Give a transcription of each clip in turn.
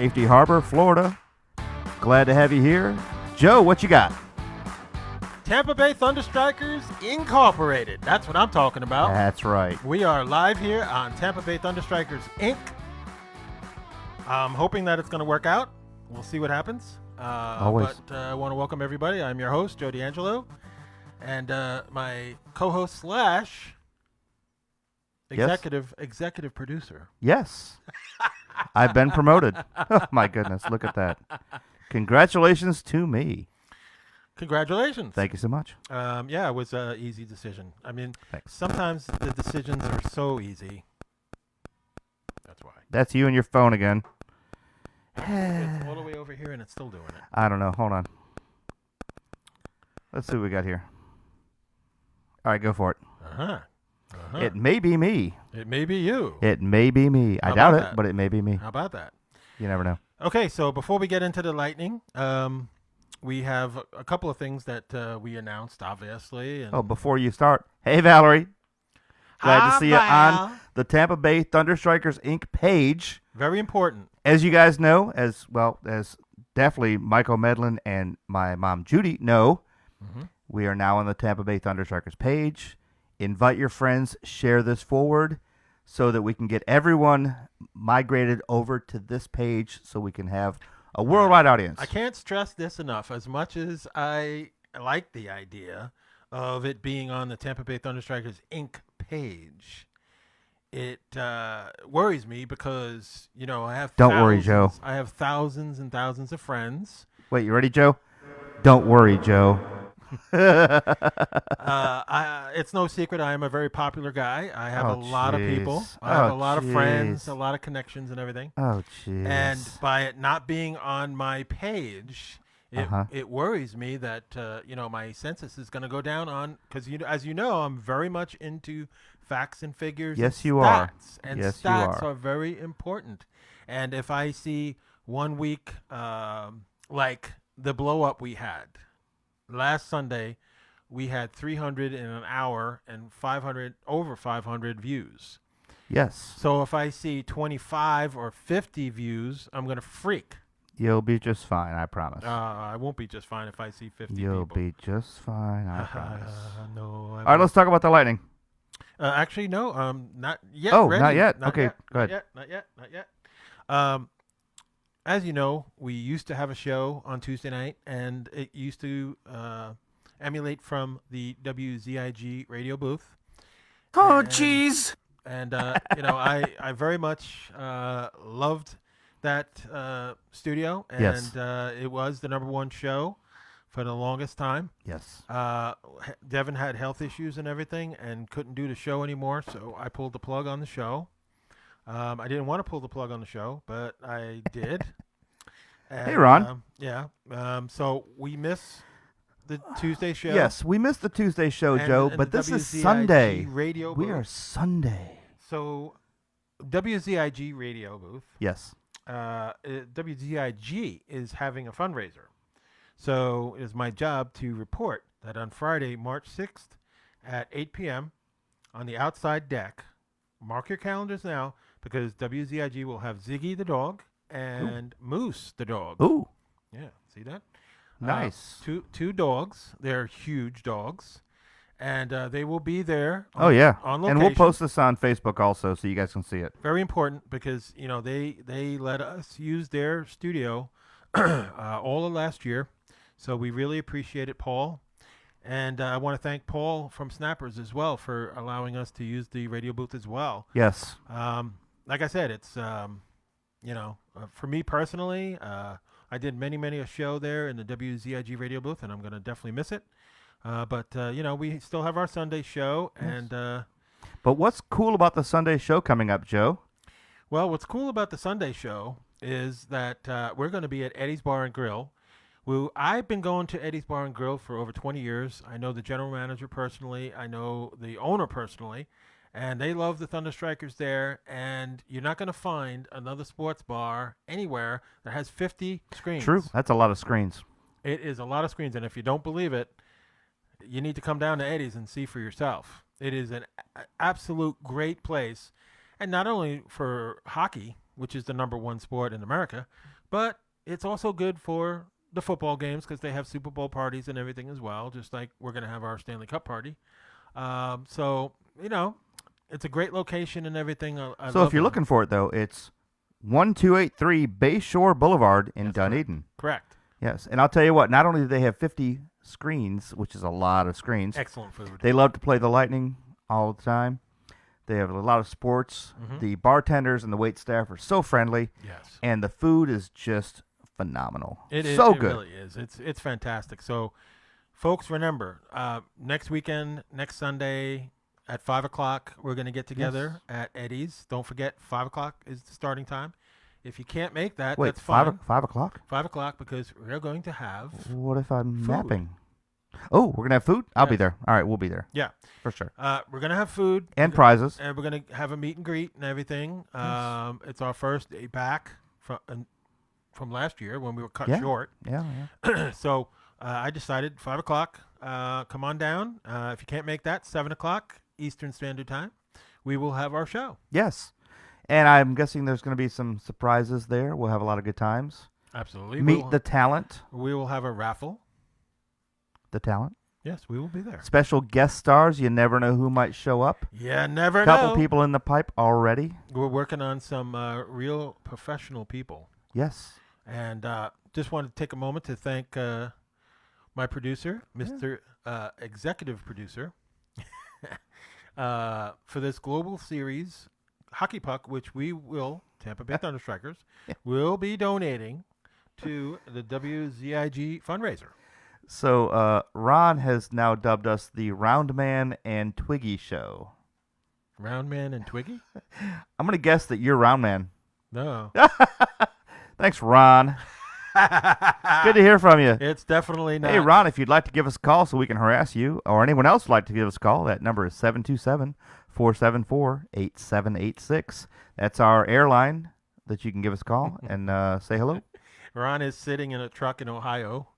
Safety Harbor, Florida. Glad to have you here. Joe, what you got? Tampa Bay Thunderstrikers Incorporated. That's what I'm talking about. That's right. We are live here on Tampa Bay Thunderstrikers Inc. I'm hoping that it's going to work out. We'll see what happens. Always. But I want to welcome everybody. I'm your host, Joe D'Angelo. And my co-host slash executive producer. Yes. I've been promoted. Oh, my goodness. Look at that. Congratulations to me. Congratulations. Thank you so much. Yeah, it was an easy decision. I mean, Thanks. sometimes the decisions are so easy. That's why. That's you and your phone again. It's all the way over here and it's still doing it. I don't know. Hold on. Let's see what we got here. All right, go for it. It may be me. It may be you. It may be me. I doubt it, but it may be me. How about that? You never know. Okay, so before we get into the lightning, we have a couple of things that we announced, obviously. And Before you start, hey, Valerie. Glad to see you on the Tampa Bay Thunderstrikers Inc. page. Very important. As you guys know, as definitely Michael Medlin and my mom Judy know, we are now on the Tampa Bay Thunderstrikers page. Invite your friends, share this forward so that we can get everyone migrated over to this page so we can have a worldwide audience. I can't stress this enough. As much as I like the idea of it being on the Tampa Bay Thunderstrikers Inc. page, it worries me because, I have Don't worry, Joe. I have thousands and thousands of friends. Wait, you ready, Joe? Don't worry, Joe. It's no secret I am a very popular guy. I have a lot of people. I have a lot of friends, a lot of connections and everything. Oh, jeez. And by it not being on my page, it worries me that, my census is going to go down on, because, as you know, I'm very much into facts and figures. Yes, and you stats, are. And yes, you stats are. are very important. And if I see 1 week, like the blow up we had, last Sunday, we had 300 in an hour and over 500 views. Yes. So if I see 25 or 50 views, I'm going to freak. You'll be just fine, I promise. I won't be just fine if I see 50 You'll people. be just fine, I promise. No. All right, let's talk about the lightning. Actually, no. Not yet. Oh, ready. not yet? Not Okay, yet, go ahead. Not yet. As you know, we used to have a show on Tuesday night, and it used to emulate from the WZIG radio booth. Oh, jeez. And, I very much loved that studio, and Yes. It was the #1 show for the longest time. Yes. Devin had health issues and everything and couldn't do the show anymore, so I pulled the plug on the show. I didn't want to pull the plug on the show, but I did. And, hey, Ron. So we miss the Tuesday show. Yes, we missed the Tuesday show, Joe, and but the this is WZIG Sunday. Radio We booth. are Sunday. So WZIG radio booth. Yes. WZIG is having a fundraiser. So it is my job to report that on Friday, March 6th at 8 p.m. on the outside deck, mark your calendars now, because WZIG will have Ziggy the dog and Moose the dog. Ooh. Yeah, see that? Nice. Two dogs. They're huge dogs. And they will be there On location. And we'll post this on Facebook also so you guys can see it. Very important because, they let us use their studio all of last year. So we really appreciate it, Paul. And I want to thank Paul from Snappers as well for allowing us to use the radio booth as well. Yes. Like I said, it's, for me personally, I did many a show there in the WZIG radio booth, and I'm going to definitely miss it. But we still have our Sunday show. Yes. And But what's cool about the Sunday show coming up, Joe? well, what's cool about the Sunday show is that we're going to be at Eddie's Bar and Grill. I've been going to Eddie's Bar and Grill for over 20 years. I know the general manager personally. I know the owner personally. And they love the Thunderstrikers there. And you're not going to find another sports bar anywhere that has 50 screens. True. That's a lot of screens. It is a lot of screens. And if you don't believe it, you need to come down to Eddie's and see for yourself. It is an absolute great place. And not only for hockey, which is the number one sport in America, but it's also good for the football games because they have Super Bowl parties and everything as well, just like we're going to have our Stanley Cup party. So, it's a great location and everything. So if you're looking for it, though, it's 1283 Bayshore Boulevard in That's Dunedin. Correct. Yes, and I'll tell you what, not only do they have 50 screens, which is a lot of screens. Excellent food. They love to play the Lightning all the time. They have a lot of sports. Mhm. The bartenders and the wait staff are so friendly, Yes. and the food is just phenomenal. It is. So It good. really is. It's fantastic. So, folks, remember, next weekend, next Sunday at 5 o'clock, we're going to get together at Eddie's. Don't forget, 5 o'clock is the starting time. If you can't make that, Wait, that's fine. 5 o'clock? 5 o'clock because we're going to have What if I'm food. napping? Oh, we're going to have food? I'll be Yes. there. All right, we'll be there. Yeah. For sure. We're going to have food. And prizes. And we're going to have a meet and greet and everything. It's our first day back from last year when we were cut Yeah. short. Yeah. So I decided 5 o'clock, come on down. If you can't make that, 7 o'clock Eastern Standard Time, we will have our show. Yes. And I'm guessing there's going to be some surprises there. We'll have a lot of good times. Absolutely. Meet the talent. We will have a raffle. The talent. Yes, we will be there. Special guest stars. You never know who might show up. Yeah, never Couple know. people in the pipe already. We're working on some real professional people. Yes. And just wanted to take a moment to thank my producer, Mr. Executive Producer, for this global series, Hockey Puck, which we will, Tampa Bay Thunderstrikers, will be donating to the WZIG fundraiser. So Ron has now dubbed us the Roundman and Twiggy Show. Roundman and Twiggy? I'm going to guess that you're Roundman. No. Thanks, Ron. Good to hear from you. It's definitely not. Hey, Ron, if you'd like to give us a call so we can harass you, or anyone else would like to give us a call, that number is 727-474-8786. That's our airline that you can give us a call and say hello. Ron is sitting in a truck in Ohio,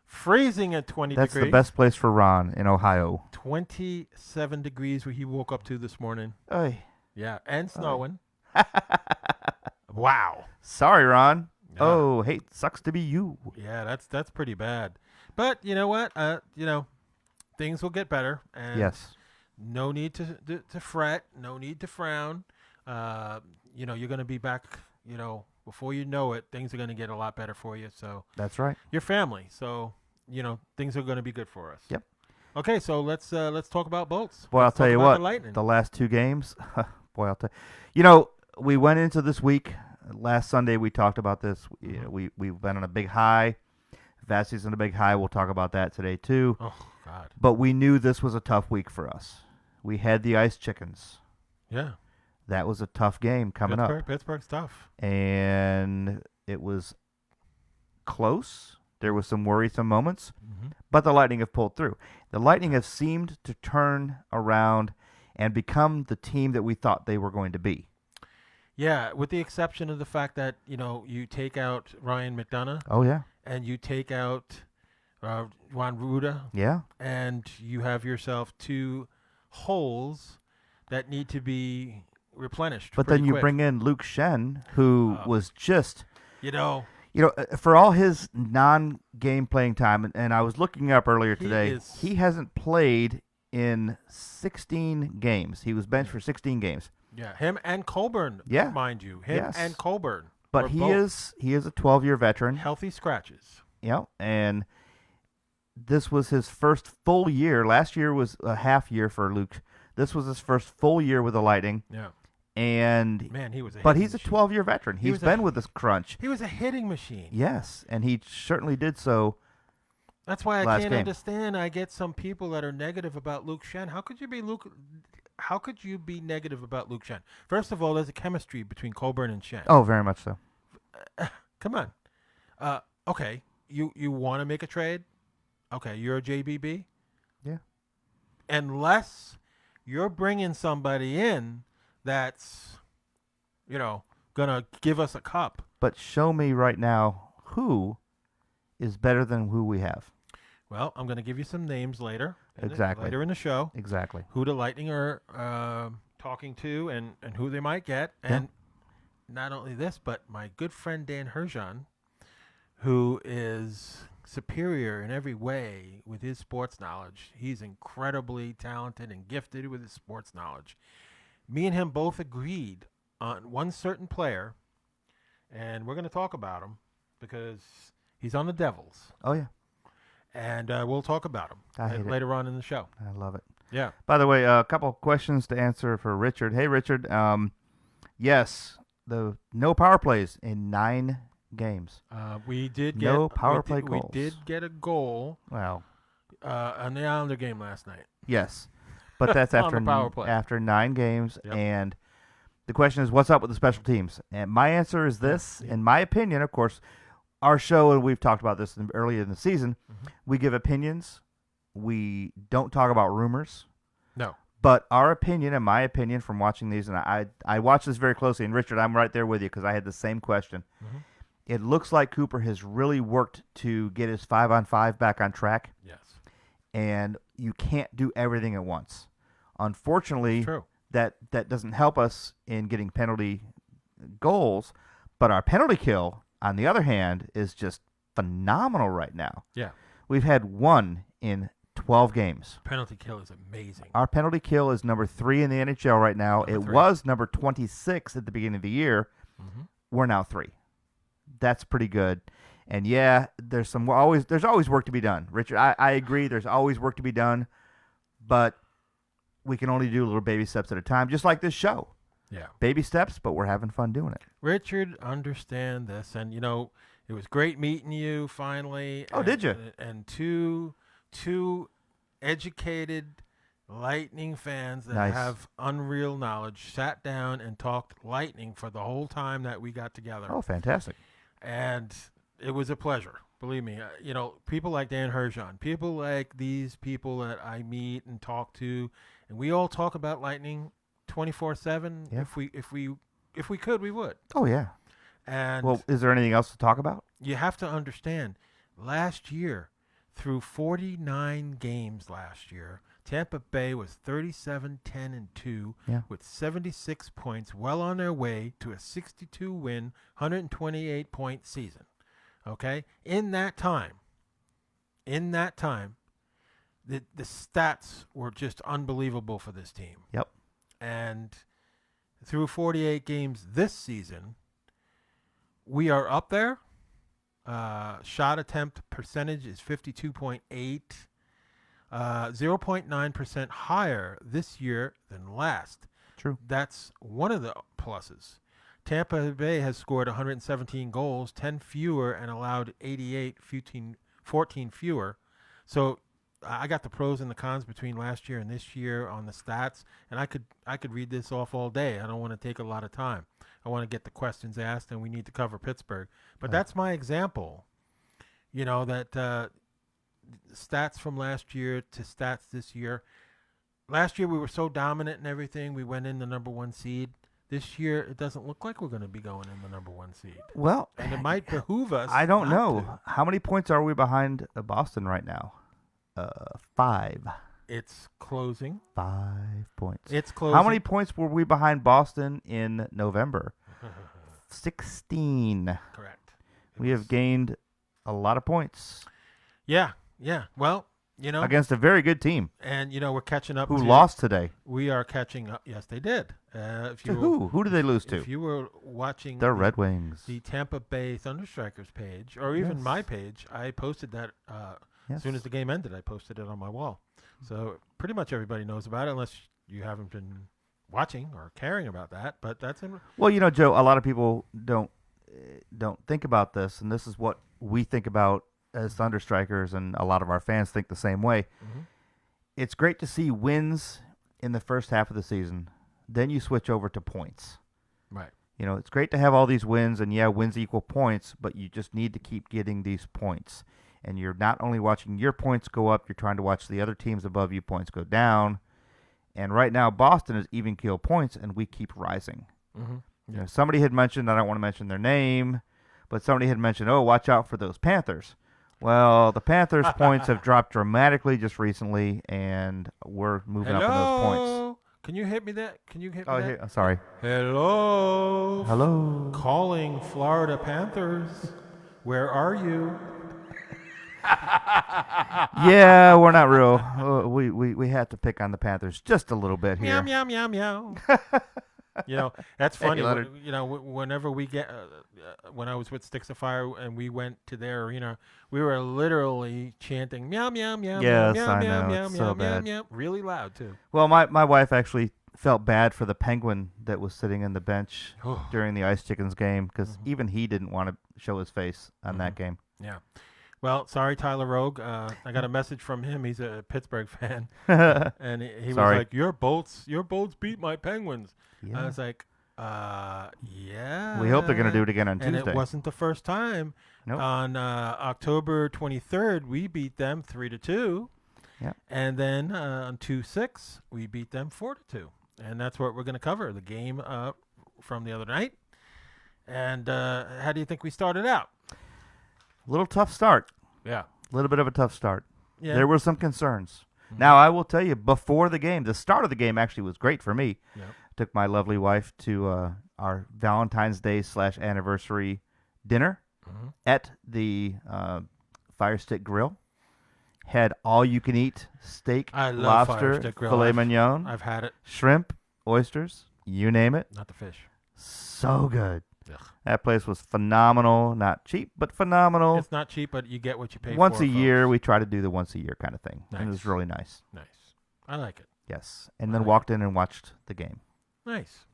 freezing at 20 That's degrees. the best place for Ron in Ohio. 27 degrees where he woke up to this morning. Oy. Yeah, and snowing. Wow. Sorry, Ron. Yeah. Oh, hey, sucks to be you. Yeah, that's pretty bad. But you know what? Things will get better. And Yes. no need to fret. No need to frown. You're going to be back, before you know it, things are going to get a lot better for you. So That's right. your family. So, things are going to be good for us. Yep. Okay, so let's talk about Bolts. Boy, I'll Let's tell talk you about what, the Lightning. the last two games, boy, I'll tell you. We went into this week, last Sunday we talked about this. We've been on a big high. Vasi's on a big high. We'll talk about that today too. Oh, God. But we knew this was a tough week for us. We had the Ice Chickens. Yeah. That was a tough game coming up. Pittsburgh's tough. And it was close. There was some worrisome moments. Mm-hmm. But the Lightning have pulled through. The Lightning have seemed to turn around and become the team that we thought they were going to be. Yeah, with the exception of the fact that, you take out Ryan McDonough Oh, yeah. and you take out Juan Ruda, Yeah. and you have yourself two holes that need to be replenished. But pretty then you quick. bring in Luke Shen, who was just, for all his non-game playing time, and I was looking up earlier today, he hasn't played in 16 games. He was benched for 16 games. Yeah, him and Colburn, Yeah. mind you. Him Yes. and Colburn. But were he both is a 12-year veteran. healthy scratches. And this was his first full year. Last year was a half year for Luke. This was his first full year with the Lightning. Yeah. And Man, he was a but hitting he's a machine. 12-year veteran. He's been with this crunch. He was a hitting machine. Yes, and he certainly did so. That's why I last can't game. understand. I get some people that are negative about Luke Shen. How could you be negative about Luke Shen? First of all, there's a chemistry between Colburn and Shen. Oh, very much so. Come on. Okay, you want to make a trade? Okay, you're a JBB? Yeah. Unless you're bringing somebody in that's, gonna give us a cup. But show me right now who is better than who we have. Well, I'm gonna give you some names later. Exactly. Later in the show. Exactly. Who the Lightning are talking to and who they might get. And not only this, but my good friend Dan Herjan, who is superior in every way with his sports knowledge. He's incredibly talented and gifted with his sports knowledge. Me and him both agreed on one certain player, and we're going to talk about him because he's on the Devils. Oh, yeah. And we'll talk about him later on in the show. I love it. Yeah. By the way, a couple questions to answer for Richard. Hey, Richard. Yes, the no power plays in 9 games. We did get no power play goals. We did get a goal. Well, on the Islander game last night. Yes, but that's after after 9 games. Yep. And the question is, what's up with the special teams? And my answer is this. In my opinion, of course, our show, and we've talked about this earlier in the season, we give opinions. We don't talk about rumors. No. But our opinion, and my opinion from watching these, and I watched this very closely, and Richard, I'm right there with you because I had the same question. It looks like Cooper has really worked to get his 5-on-5 back on track. Yes. And you can't do everything at once. Unfortunately, that doesn't help us in getting penalty goals, but our penalty kill, on the other hand, is just phenomenal right now. Yeah. We've had 1 in 12 games. Penalty kill is amazing. Our penalty kill is number 3 in the NHL right now. It was number 26 at the beginning of the year. We're now 3. That's pretty good. And yeah, there's always work to be done. Richard, I agree. There's always work to be done, but we can only do little baby steps at a time, just like this show. Yeah. Baby steps, but we're having fun doing it. Richard, understand this. And, it was great meeting you finally. Oh, did you? And two educated Lightning fans that have unreal knowledge sat down and talked Lightning for the whole time that we got together. Oh, fantastic. And it was a pleasure. Believe me, people like Dan Herjan, people like these people that I meet and talk to, and we all talk about Lightning 24/7. Yeah. If we could, we would. Oh yeah. And well, is there anything else to talk about? You have to understand, last year, through 49 games last year, Tampa Bay was 37-10-2 with 76 points, well on their way to a 62-win, 128-point season. Okay? In that time, the stats were just unbelievable for this team. Yep. And through 48 games this season, we are up there. Shot attempt percentage is 52.8. 0.9% higher this year than last. True. That's one of the pluses. Tampa Bay has scored 117 goals, 10 fewer, and allowed 14 fewer. So I got the pros and the cons between last year and this year on the stats, and I could read this off all day. I don't want to take a lot of time. I want to get the questions asked, and we need to cover Pittsburgh. But that's my example. That stats from last year to stats this year. Last year we were so dominant and everything. We went in the number 1 seed. This year it doesn't look like we're going to be going in the number 1 seed. Well, and it might behoove us. I don't know. How many points are we behind Boston right now? 5. It's closing. 5 points. It's closing. How many points were we behind Boston in November? 16. Correct. We have gained a lot of points. Yeah. Well, against a very good team. And, we're catching up. Who lost today? We are catching up. Yes, they did. Who did they lose to? If you were watching the Red Wings, the Tampa Bay Thunderstrikers page, or even my page, I posted that as soon as the game ended. I posted it on my wall. So pretty much everybody knows about it, unless you haven't been watching or caring about that. But that's in. Well, Joe, a lot of people don't think about this, and this is what we think about as Thunderstrikers, and a lot of our fans think the same way. It's great to see wins in the first half of the season. Then you switch over to points. Right. It's great to have all these wins, and wins equal points, but you just need to keep getting these points. And you're not only watching your points go up, you're trying to watch the other teams above you points go down. And right now, Boston is even keel points, and we keep rising. Somebody had mentioned, I don't want to mention their name, but somebody had mentioned, watch out for those Panthers. Well, the Panthers' points have dropped dramatically just recently, and we're moving up in those points. Can you hit me that? Can you hit me Oh, that? here. Sorry. Hello. Hello. Calling Florida Panthers. Where are you? Yeah, we're not real. We had to pick on the Panthers just a little bit Meow, here. meow, meow, meow. That's funny. Leonard. Whenever we get, when I was with Sticks of Fire and we went to their arena, we were literally chanting meow, meow, meow, Yes, meow, I meow, know. meow, It's meow, so meow, bad. meow, really loud too. Well, my wife actually felt bad for the penguin that was sitting in the bench during the Ice Chickens game because even he didn't want to show his face on that game. Yeah. Well, sorry, Tyler Rogue. I got a message from him. He's a Pittsburgh fan, and he was Sorry. like, "Your boats beat my Penguins." Yeah. I was like, "Yeah." We hope they're going to do it again on And Tuesday. it wasn't the first time. Nope. On October 23rd, we beat them 3-2. Yep. And then on 2-6, we beat them 4-2. And that's what we're going to cover, the game from the other night. And how do you think we started out? Little tough start. Yeah. A little bit of a tough start. Yeah. There were some concerns. Now, I will tell you, before the game, the start of the game actually was great for me. Yep. Took my lovely wife to our Valentine's Day / anniversary dinner at the Fire Stick Grill. Had all-you-can-eat steak, I love Fire lobster, Stick Grill. filet mignon, I've had it. shrimp, oysters, you name it. Not the fish. So good. Ugh. That place was phenomenal. Not cheap, but phenomenal. It's not cheap, but you get what you pay for. Once a year, folks. we try to do the once a year kind of thing. And it Nice. was really nice. Nice. I like it. Yes. And then walked in and watched the game. Nice.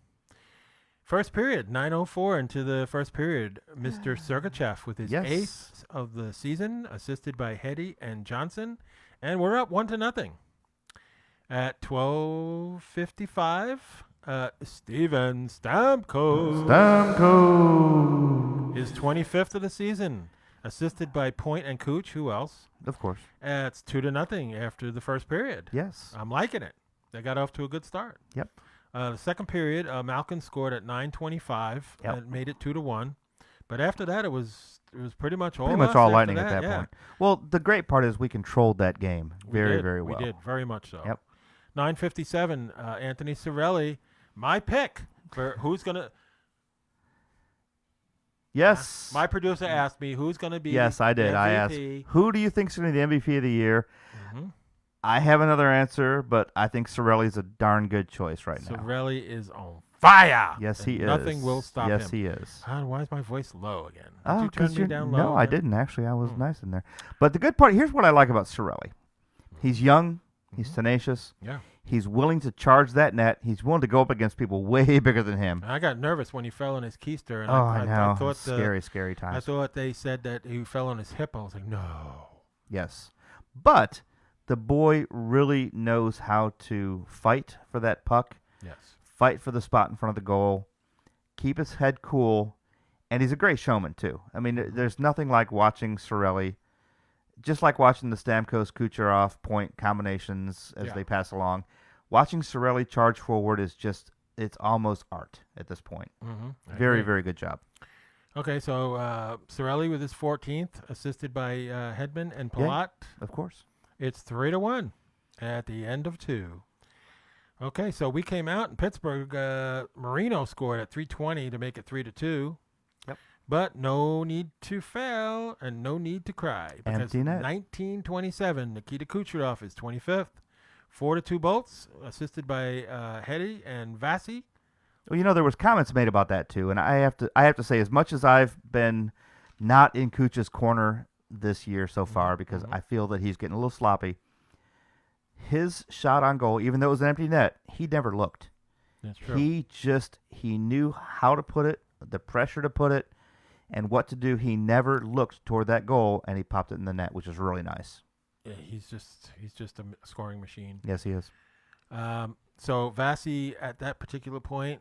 First period, 9:04 into the first period. Mr. Sergachev with his Yes. eighth of the season, assisted by Hetty and Johnson. And we're up 1-0. At 12:55, Steven Stamkos. Stamkos. His 25th of the season, assisted by Point and Cooch. Who else? Of course. It's 2-0 after the first period. Yes. I'm liking it. They got off to a good start. Yep. The second period, Malkin scored at 9:25 Yep. and made it 2-1. But after that, it was pretty much all Pretty much us all after lightning at that yeah. point. Well, the great part is we controlled that game very, very well. We did very much so. Yep. 9:57, Anthony Cirelli, my pick for who's gonna. Yes. My producer asked me who's gonna be. Yes, I did. the I asked, MVP. who do you think's going to be the MVP of the year? Mhm. I have another answer, but I think Cirelli's a darn good choice right now. Cirelli is on fire. Yes, and he is. Nothing will stop him. Yes, he is. God, why is my voice low again? Did Oh, you turn 'cause me down low? No, I again? didn't actually. I was nice in there. But the good part, here's what I like about Cirelli. He's young. He's tenacious. Yeah. He's willing to charge that net. He's willing to go up against people way bigger than him. I got nervous when he fell on his keister. And I know. I thought scary, scary I times. thought they said that he fell on his hip. I was like, no. Yes. But the boy really knows how to fight for that puck, Yes. fight for the spot in front of the goal, keep his head cool, and he's a great showman, too. I mean, there's nothing like watching Cirelli, just like watching the Stamkos Kucherov point combinations as they pass along. Watching Cirelli charge forward is just, it's almost art at this point. Mm-hmm. Very, very good job. Okay, so Cirelli with his 14th, assisted by Hedman and Palat. Of course. It's 3-1 at the end of 2. Okay, so we came out in Pittsburgh. Marino scored at 3:20 to make it 3-2. Yep. But no need to fail and no need to cry. Because Empty net. 1927, Nikita Kucherov is 25th. 4-2 Bolts, assisted by Hetty and Vasi. Well, you know, there was comments made about that too, and I have to say, as much as I've been not in Kucha's corner this year so far, because I feel that he's getting a little sloppy, his shot on goal, even though it was an empty net, he never looked. That's true. He knew how to put it, the pressure to put it, and what to do. He never looked toward that goal, and he popped it in the net, which is really nice. Yeah, he's just a scoring machine. Yes, he is. So Vasi at that particular point,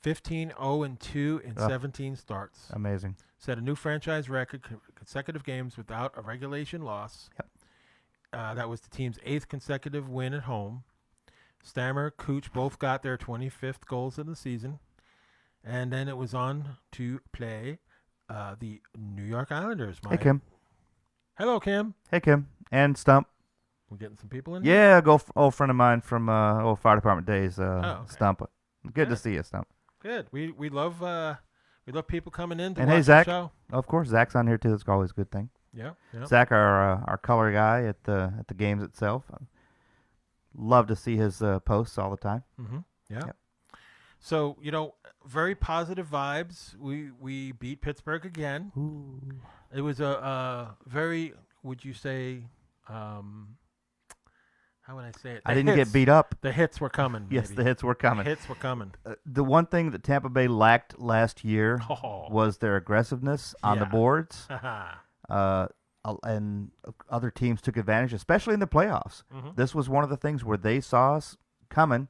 15-0-2 in 17 starts. Amazing. Set a new franchise record, consecutive games without a regulation loss. Yep. That was the team's 8th consecutive win at home. Stammer, Cooch both got their 25th goals of the season. And then it was on to play the New York Islanders. Hey, Kim. Hello, Kim. Hey, Kim. And Stump. We're getting some people in. Yeah, old friend of mine from old fire department days. Okay. Stump. Good to see you, Stump. Good. We love people coming in to And watch hey, Zach. the show. Of course, Zach's on here too. It's always a good thing. Yeah. Zach, our color guy at the games itself. Love to see his posts all the time. Mm-hmm. Yeah. Yep. So very positive vibes. We beat Pittsburgh again. Ooh. It was a very, would you say, how would I say it? I didn't get beat up. The hits were coming. Yes, baby. the hits were coming. The hits were coming. The one thing that Tampa Bay lacked last year Oh. was their aggressiveness on the boards. And other teams took advantage, especially in the playoffs. Mm-hmm. This was one of the things where they saw us coming.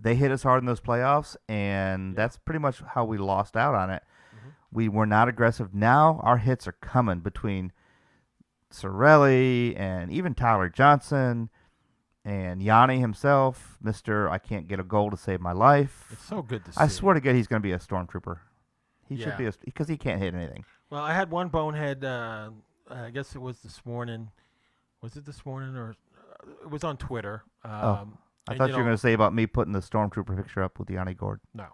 They hit us hard in those playoffs, and that's pretty much how we lost out on it. Mm-hmm. We were not aggressive. Now our hits are coming between Sorelli and even Tyler Johnson and Yanni himself, Mr. I can't get a goal to save my life. It's so good to see. I swear to God, he's going to be a stormtrooper. He should Yeah. be because he can't hit anything. Well, I had one bonehead. I guess it was this morning. Was it this morning or it was on Twitter? I thought you were going to say about me putting the stormtrooper picture up with Yanni Gord. No.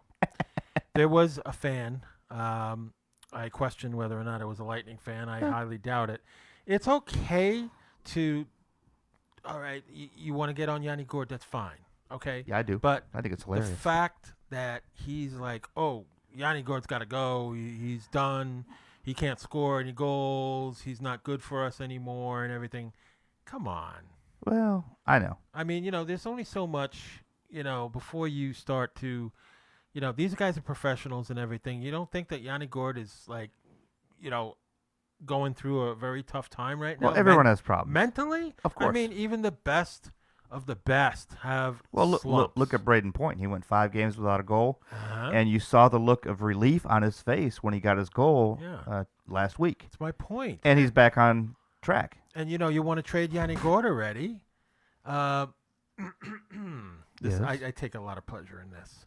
There was a fan. I questioned whether or not it was a Lightning fan. I highly doubt it. It's okay to. All right, you want to get on Yanni Gord? That's fine. Okay. Yeah, I do. But I think it's hilarious. the fact that he's like, oh, Yanni Gord's got to go. He's done. He can't score any goals. He's not good for us anymore and everything. Come on. Well, I know. I mean, there's only so much, before you start to, these guys are professionals and everything. You don't think that Yanni Gord is like, going through a very tough time right now? Well, everyone has problems. Mentally? Of course. I mean, even the best of the best have Well, look at Braden Point. He went 5 games without a goal, Uh-huh. and you saw the look of relief on his face when he got his goal last week. That's my point. And he's back on track. And, you want to trade Yanni Gord already. Yes. I take a lot of pleasure in this.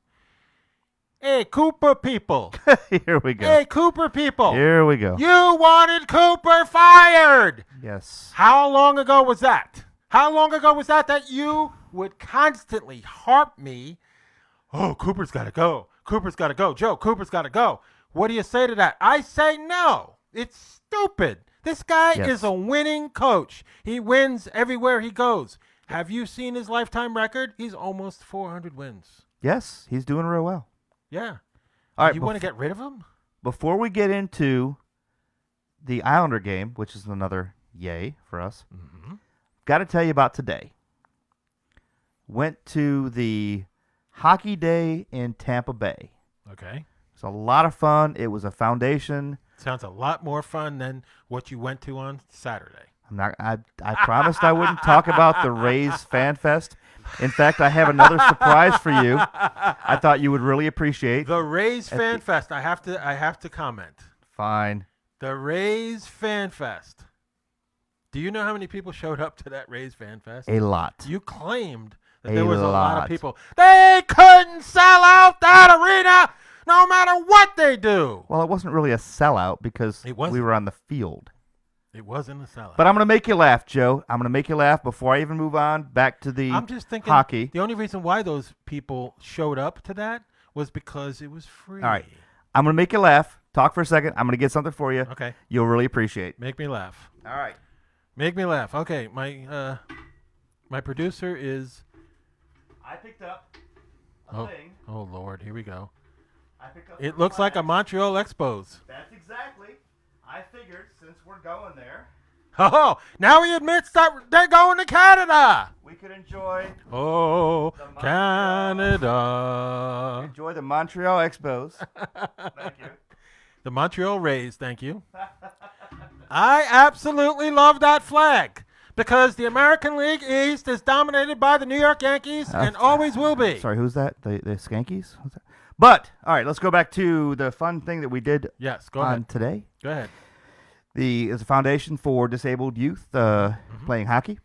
Hey, Cooper people. Here we go. Hey, Cooper people. Here we go. You wanted Cooper fired. Yes. How long ago was that? How long ago was that you would constantly harp me? Oh, Cooper's got to go. Cooper's got to go. Joe, Cooper's got to go. What do you say to that? I say no. It's stupid. This guy is a winning coach. He wins everywhere he goes. Have you seen his lifetime record? He's almost 400 wins. Yes, he's doing real well. Yeah. All right. You want to get rid of him? Before we get into the Islander game, which is another yay for us, got to tell you about today. Went to the hockey day in Tampa Bay. Okay. It's a lot of fun. It was a foundation. Sounds a lot more fun than what you went to on Saturday. I promised I wouldn't talk about the Rays Fan Fest. In fact, I have another surprise for you. I thought you would really appreciate. The Rays Fan Fest. I have to comment. Fine. The Rays Fan Fest. Do you know how many people showed up to that Rays Fan Fest? A lot. You claimed that there was a lot of lot. people. They couldn't sell out that arena no matter what they do. Well, it wasn't really a sellout because It wasn't. we were on the field. It wasn't a sellout. But I'm going to make you laugh, Joe. I'm going to make you laugh before I even move on back to the I'm just thinking hockey. The only reason why those people showed up to that was because it was free. All right. I'm going to make you laugh. Talk for a second. I'm going to get something for you. Okay. You'll really appreciate. Make me laugh. All right. Make me laugh. Okay. My producer is. I picked up thing. Oh Lord, here we go. I picked up It looks like a Montreal Expos. That's exactly. I figured since we're going there, Oh, now he admits that they're going to Canada. we could enjoy Oh, The Canada. enjoy the Montreal Expos. Thank you. The Montreal Rays, thank you. I absolutely love that flag because the American League East is dominated by the New York Yankees and always will be. Sorry, who's that? The Skankies? Who's that? But all right, let's go back to the fun thing that we did Yes, go on ahead. today. Go ahead. Is a foundation for disabled youth playing hockey.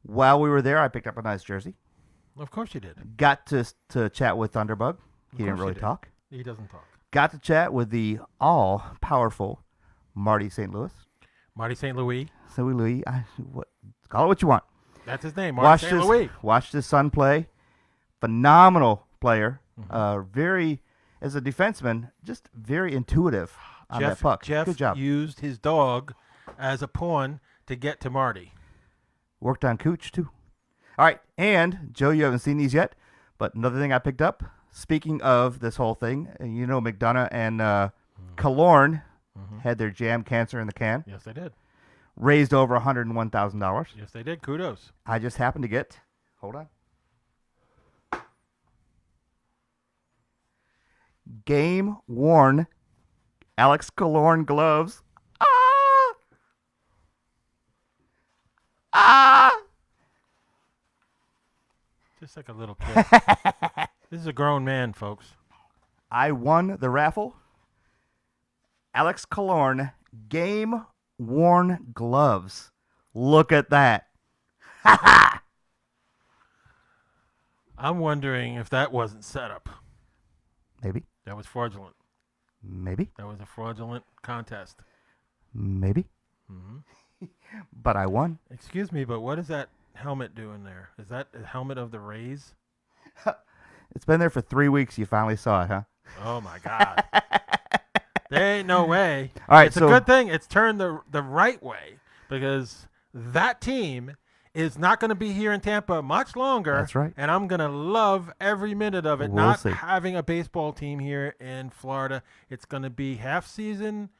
While we were there, I picked up a nice jersey. Of course you did. Got to chat with Thunderbug. He didn't course really you did. talk. He doesn't talk. Got to chat with the all-powerful Marty St. Louis. Marty St. Louis. Louis, call it what you want. That's his name, Martin St. Louis. Watched his son play. Phenomenal player. Very, as a defenseman, just very intuitive on that puck. Jeff Good job. used his dog as a pawn to get to Marty. Worked on Cooch, too. All right, and, Joe, you haven't seen these yet, but another thing I picked up, speaking of this whole thing, you know McDonough and Killorn had their jam cancer in the can. Yes, they did. Raised over $101,000. Yes, they did. Kudos. I just happened to get, hold on, game-worn Alex Killorn gloves. Just like a little kid. This is a grown man, folks. I won the raffle. Alex Killorn game-worn gloves. Look at that. I'm wondering if that wasn't set up. Maybe. That was fraudulent. Maybe. That was a fraudulent contest. Maybe. But I won. Excuse me, but what is that helmet doing there? Is that a helmet of the Rays? It's been there for 3 weeks. You finally saw it, huh? Oh, my God. There ain't no way. All right, it's a good thing it's turned the right way, because that team is not going to be here in Tampa much longer. That's right. And I'm going to love every minute of it. We'll not see. having a baseball team here in Florida. It's going to be half season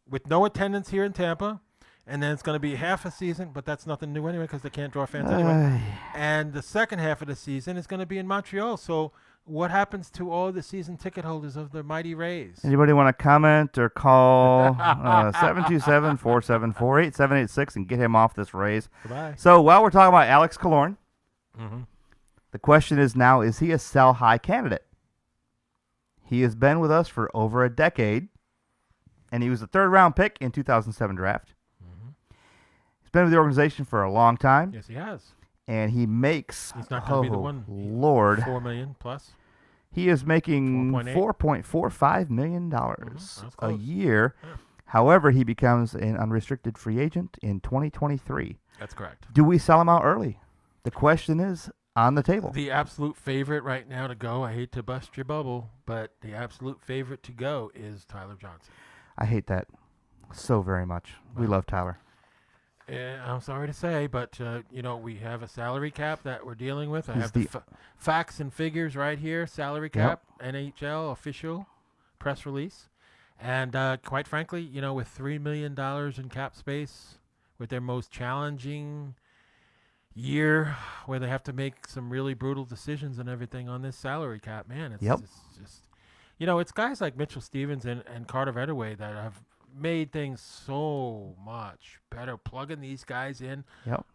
with no attendance here in Tampa. And then it's going to be half a season, but that's nothing new anyway because they can't draw fans anyway. And the second half of the season is going to be in Montreal. So what happens to all the season ticket holders of the mighty Rays? Anybody want to comment or call 727-474-8786 and get him off this Rays? Goodbye. So while we're talking about Alex Killorn, the question is now, is he a sell-high candidate? He has been with us for over a decade, and he was a third-round pick in 2007 draft. He's been with the organization for a long time. Yes, he has. And he makes, he's not going to be the one. Lord, $4 million plus. He is making 4.8. $4.45 million a year. Yeah. However, he becomes an unrestricted free agent in 2023. That's correct. Do we sell him out early? The question is on the table. The absolute favorite right now to go, I hate to bust your bubble, but the absolute favorite to go is Tyler Johnson. I hate that so very much. We love Tyler. I'm sorry to say, but, we have a salary cap that we're dealing with. I He's have the facts and figures right here. Salary cap, NHL official press release. And quite frankly, with $3 million in cap space, with their most challenging year where they have to make some really brutal decisions and everything on this salary cap, man, it's just, it's guys like Mitchell Stevens and Carter Vedderway that have made things so much better, plugging these guys in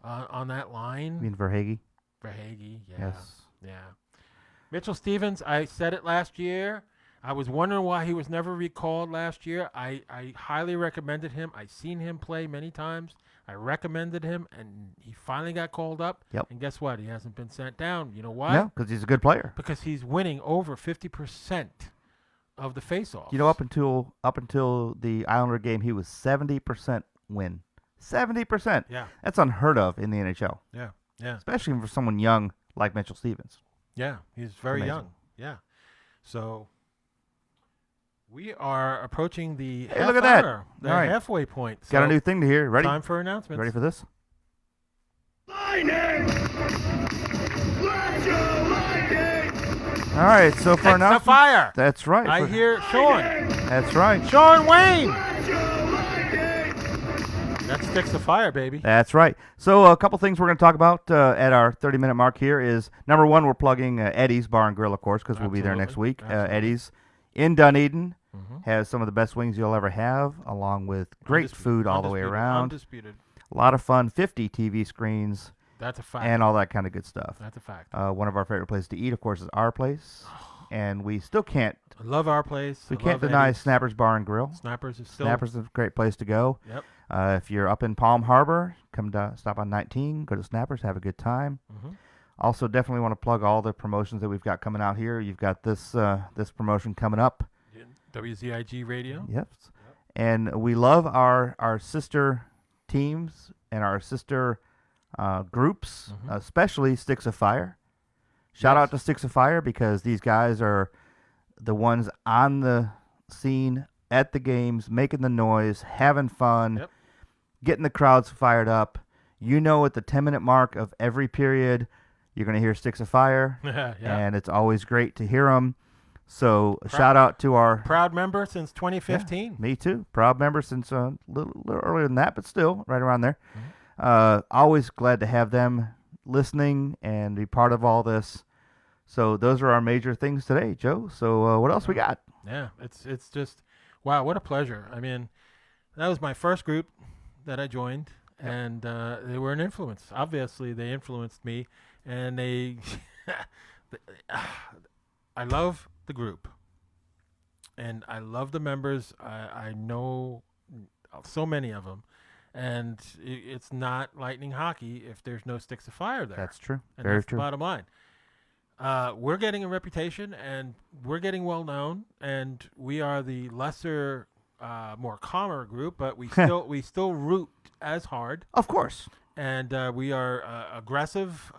on that line. You mean Verhaeghe? Verhaeghe, Yes. Yeah. Mitchell Stevens, I said it last year. I was wondering why he was never recalled last year. I highly recommended him. I seen him play many times. I recommended him, and he finally got called up. Yep. And guess what? He hasn't been sent down. You know why? No, because he's a good player. Because he's winning over 50% of the face-offs. Up until the Islander game, he was 70% win. 70%. Yeah. That's unheard of in the NHL. Yeah. Yeah. Especially for someone young like Mitchell Stevens. Yeah, he's very young. Yeah. So we are approaching the look at that. halfway point. Got a So new thing to hear. Ready? time for announcements. Ready for this? Lightning! Let's go, Lightning! All right, so for It's the announcements. fire. That's right. I hear Sean. That's right. Sean Wayne. Let's go, Lightning! That sticks the fire, baby. That's right. So a couple things we're going to talk about at our 30-minute mark here is, number one, we're plugging Eddie's Bar and Grill, of course, because we'll be there next week. Eddie's in Dunedin has some of the best wings you'll ever have, along with great food all the way around. Undisputed. A lot of fun, 50 TV screens, That's a fact. and all that kind of good stuff. That's a fact. One of our favorite places to eat, of course, is our place. And we still can't I love our place. We can't deny Snapper's Bar and Grill. Snappers is still. Snappers is a great place to go. Yep. If you're up in Palm Harbor, come stop on 19, go to Snappers, have a good time. Also, definitely want to plug all the promotions that we've got coming out here. You've got this this promotion coming up. WZIG Radio. Yep. And we love our sister teams and our sister groups, especially Sticks of Fire. Shout Yes. out to Sticks of Fire because these guys are the ones on the scene at the games, making the noise, having fun, Yep. getting the crowds fired up. You know, at the 10-minute mark of every period, you're going to hear Sticks of Fire, Yeah. and it's always great to hear them. So shout out to our Proud member since 2015. me too, proud member since a little earlier than that, but still right around there. Mm-hmm. Always glad to have them listening and be part of all this. So those are our major things today, Joe. So what else we got? Yeah, it's just wow, what a pleasure. I mean, that was my first group that I joined, and they were an influence. Obviously, they influenced me, and they. I love the group, and I love the members. I know so many of them, and it's not Lightning hockey if there's no Sticks of Fire there. That's true. And Very that's true. the bottom line. We're getting a reputation, and we're getting well known, and we are the lesser, more calmer group, but we still root as hard, Of course. and we are aggressive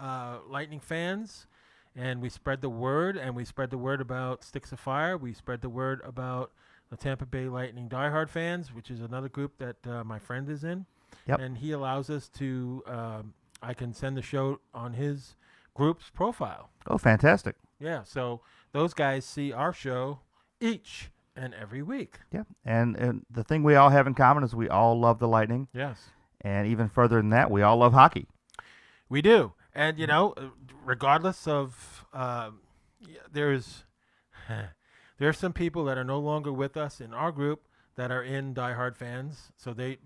Lightning fans, and we spread the word, and we spread the word about Sticks of Fire. We spread the word about the Tampa Bay Lightning diehard fans, which is another group that my friend is in, Yep. and he allows us to. I can send the show on his group's profile. Oh, fantastic. Yeah, so those guys see our show each and every week. Yeah. And the thing we all have in common is we all love the Lightning. Yes, And even further than that, we all love hockey. we do. And, regardless of, there's some people that are no longer with us in our group that are in diehard fans, so they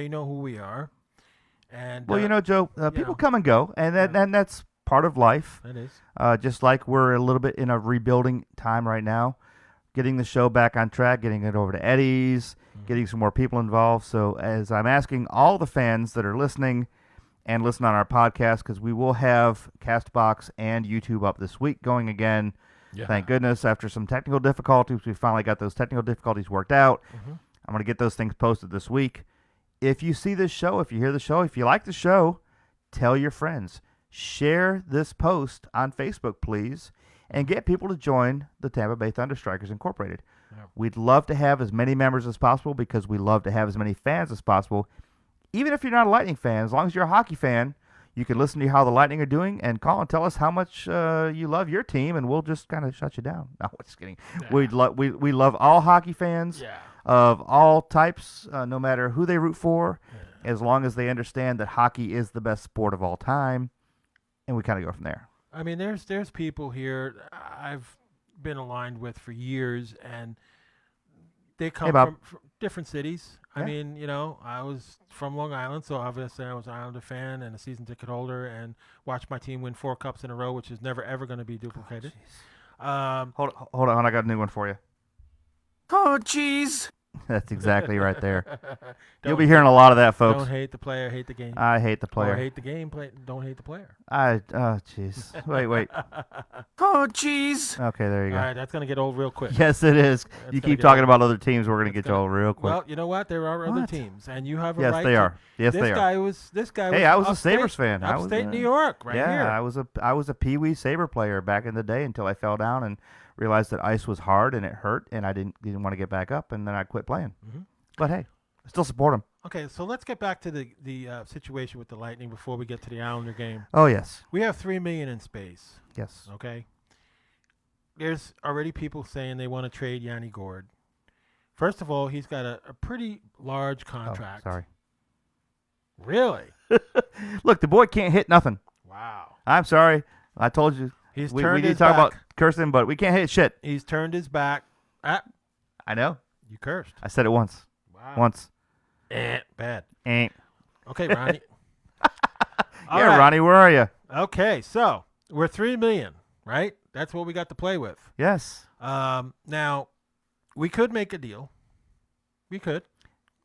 know who we are. And Well, Joe, people know. come and go, and that's part of life. that is. Just like we're a little bit in a rebuilding time right now, getting the show back on track, getting it over to Eddie's, getting some more people involved. So as I'm asking all the fans that are listening and listen on our podcast, because we will have CastBox and YouTube up this week going again. Yeah. Thank goodness. After some technical difficulties, we finally got those technical difficulties worked out. I'm going to get those things posted this week. If you see this show, if you hear the show, if you like the show, tell your friends. Share this post on Facebook, please, and get people to join the Tampa Bay Thunderstrikers Incorporated. Yeah. We'd love to have as many members as possible because we love to have as many fans as possible. Even if you're not a Lightning fan, as long as you're a hockey fan, you can listen to how the Lightning are doing and call and tell us how much you love your team, and we'll just kind of shut you down. No, just kidding. Yeah. We love all hockey fans Yeah. of all types, no matter who they root for, as long as they understand that hockey is the best sport of all time, and we kind of go from there. I mean, there's people here I've been aligned with for years, and they come Bob. from different cities. I Yeah. mean, I was from Long Island, so obviously I was an Islander fan and a season ticket holder, and watched my team win 4 cups in a row, which is never ever going to be duplicated. Hold on, I got a new one for you. Oh, jeez. That's exactly right there. You'll Don't- be hearing a lot of that, folks. Don't hate the player, hate the game. I hate the player. Or hate the game, don't hate the player. Oh, jeez. Wait. Oh, jeez. Okay, there you All go. right, that's going to get old real quick. Yes, it is. You gonna keep get talking old. about other teams, we're going to get you all real quick. Well, you know what? There are other What? teams, and you have a Yes, right they to- are. Yes, this they are. guy was. Hey, I was a upstate- Sabres fan. I was, Upstate New York, right yeah, here. I was a Pee Wee Sabre player back in the day until I fell down and realized that ice was hard and it hurt, and I didn't want to get back up, and then I quit playing. Mhm. But hey, I still support them. Okay, so let's get back to the situation with the Lightning before we get to the Islander game. Oh yes, We have $3 million in space. yes. Okay, there's already people saying they want to trade Yanni Gord. First of all, he's got a pretty large Oh, contract. sorry. Really? Look, the boy can't hit nothing. Wow. I'm sorry. I told you. He's we turned need to his talk back. about cursing, but we can't hit shit. He's turned his back. Ah, I know. you cursed. I said it once. Wow. Once. Bad. Eh. Okay, Ronnie. All Yeah, right. Ronnie, where are you? Okay, so we're $3 million, right? That's what we got to play with. Yes. Now, we could make a deal. We could.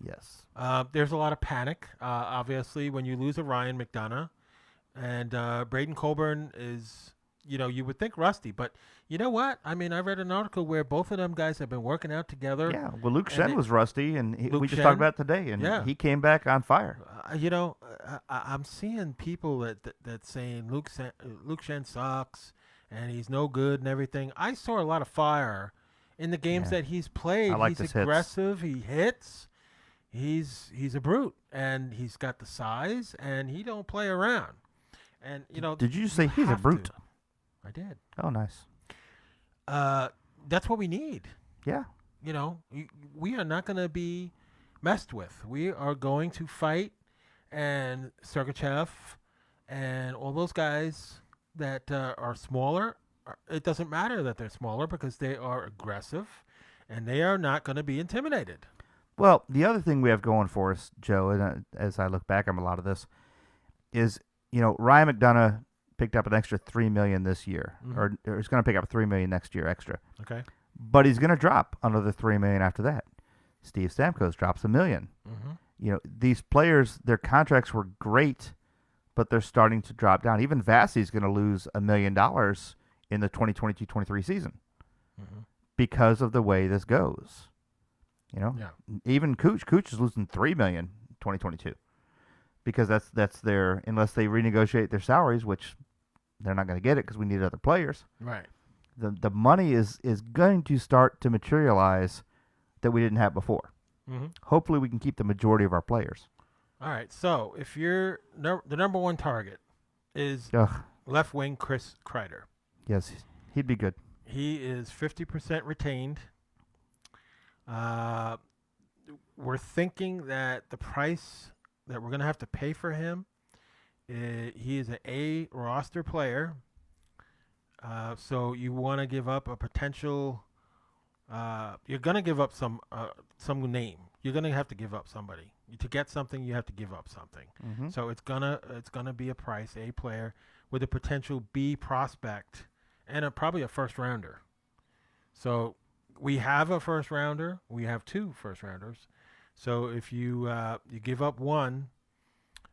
Yes. There's a lot of panic, obviously, when you lose a Ryan McDonough. And Braden Colburn is, you would think rusty. But you know what? I mean, I read an article where both of them guys have been working out together. Yeah. Well, Luke And Shen it- was rusty, and Luke we just Shen, talked about it today, and yeah. he came back on fire. I'm seeing people that saying Luke Shen sucks and he's no good and everything. I saw a lot of fire in the games Yeah. that he's played. I like He's his hits. aggressive. He hits. He's a brute, and he's got the size, and he don't play around. And Did you say he's a have brute? to. I did. Oh, nice. That's what we need. Yeah. We are not going to be messed with. We are going to fight, and Sergachev and all those guys that are smaller. It doesn't matter that they're smaller because they are aggressive, and they are not going to be intimidated. Well, the other thing we have going for us, Joe, and as I look back on a lot of this, is Ryan McDonough picked up an extra $3 million this year, or he's going to pick up $3 million next year extra. Okay. But he's going to drop another $3 million after that. Steve Stamkos drops $1 million. These players, their contracts were great, but they're starting to drop down. Even Vasi's going to lose $1 million in the 2022-23 season because of the way this goes. Even Cooch is losing $3 million in 2022 because that's their, unless they renegotiate their salaries, which they're not going to get it because we need other players. Right. The money is going to start to materialize that we didn't have before. Hopefully we can keep the majority of our players. All right. So if you're the number one target is left wing Chris Kreider. Yes, he'd be good. He is 50% retained. We're thinking that the price that we're going to have to pay for him, he is an A roster player. So you want to give up a potential. You're going to give up some name. You're going to have to give up somebody to get something. You have to give up something. So it's gonna be a price A player with a potential B prospect and probably a first rounder. So we have a first rounder. We have 2 first rounders. So if you give up one